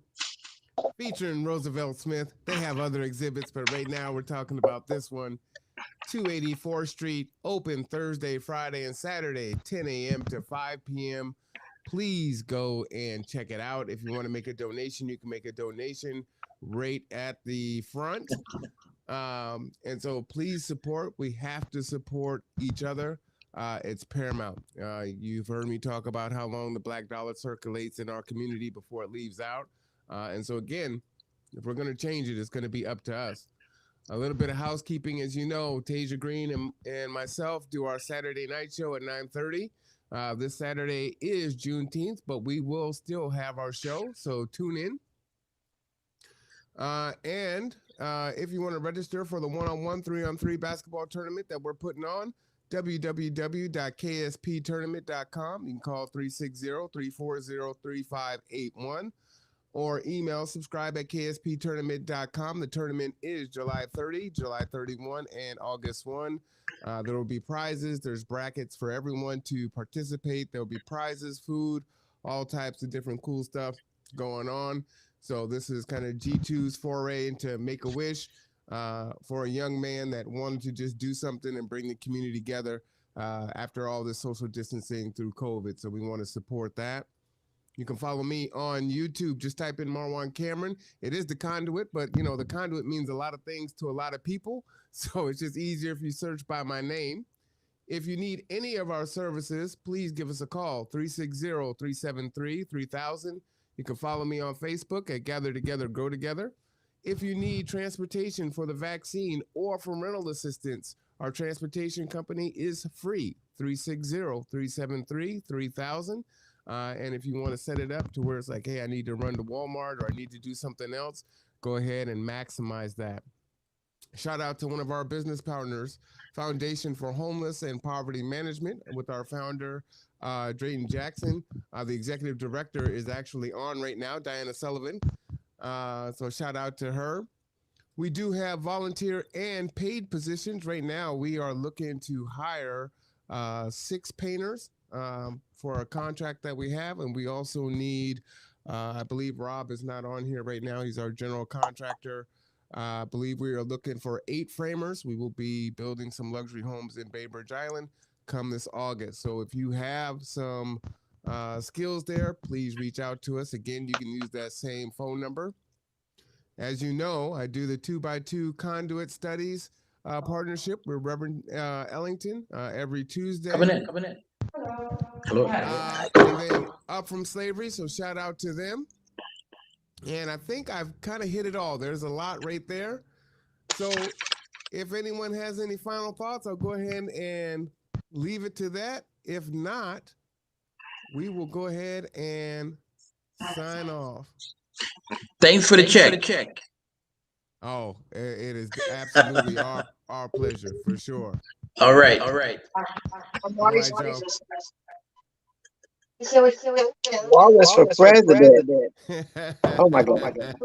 featuring Roosevelt Smith, they have other exhibits, but right now we're talking about this one. 284th Street, open Thursday, Friday, and Saturday, 10 a.m. to 5 p.m. Please go and check it out. If you want to make a donation, you can make a donation right at the front. And so please support. We have to support each other. It's paramount. You've heard me talk about how long the black dollar circulates in our community before it leaves out. And so again, if we're going to change it, it's going to be up to us. A little bit of housekeeping, as you know, Tasia Green and myself do our Saturday night show at 9:30. This Saturday is Juneteenth, but we will still have our show, so tune in. And if you want to register for the 1-on-1, 3-on-3 basketball tournament that we're putting on, www.ksptournament.com. You can call 360-340-3581 or email subscribe@ksptournament.com. The tournament is July 30, July 31, and August 1. There will be prizes. There's brackets for everyone to participate. There will be prizes, food, all types of different cool stuff going on. So this is kind of G2's foray into Make-A-Wish for a young man that wanted to just do something and bring the community together after all this social distancing through COVID. So we want to support that. You can follow me on YouTube. Just type in Marwan Cameron. It is the Conduit, but you know, the Conduit means a lot of things to a lot of people. So it's just easier if you search by my name. If you need any of our services, please give us a call, 360-373-3000. You can follow me on Facebook at Gather Together, Grow Together. If you need transportation for the vaccine or for rental assistance, our transportation company is free, 360-373-3000. And if you want to set it up to where it's like, hey, I need to run to Walmart or I need to do something else, go ahead and maximize that. Shout out to one of our business partners, Foundation for Homeless and Poverty Management, with our founder, Drayton Jackson. The executive director is actually on right now, Diana Sullivan. So shout out to her. We do have volunteer and paid positions. Right now, we are looking to hire 6 painters for a contract that we have. And we also need, I believe Rob is not on here right now. He's our general contractor. I believe we are looking for 8 framers. We will be building some luxury homes in Bay Bridge Island come this August. So if you have some skills there, please reach out to us. Again, you can use that same phone number. As you know, I do the 2x2 Conduit Studies partnership with Reverend Ellington every Tuesday. Coming in. Hello. And then Up From Slavery, so shout out to them. And I think I've kind of hit it all. There's a lot right there. So if anyone has any final thoughts, I'll go ahead and leave it to that. If not, we will go ahead and sign off. Thanks for the check. Oh, it is absolutely our pleasure, for sure. All right. All right, Joe. Wallace for president. Oh my God.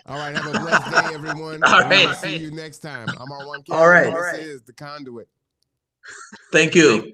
All right, have a blessed day, everyone. All We will right. see you next time. I'm Marwan Cameron. All right. This is The Conduit. Thank you.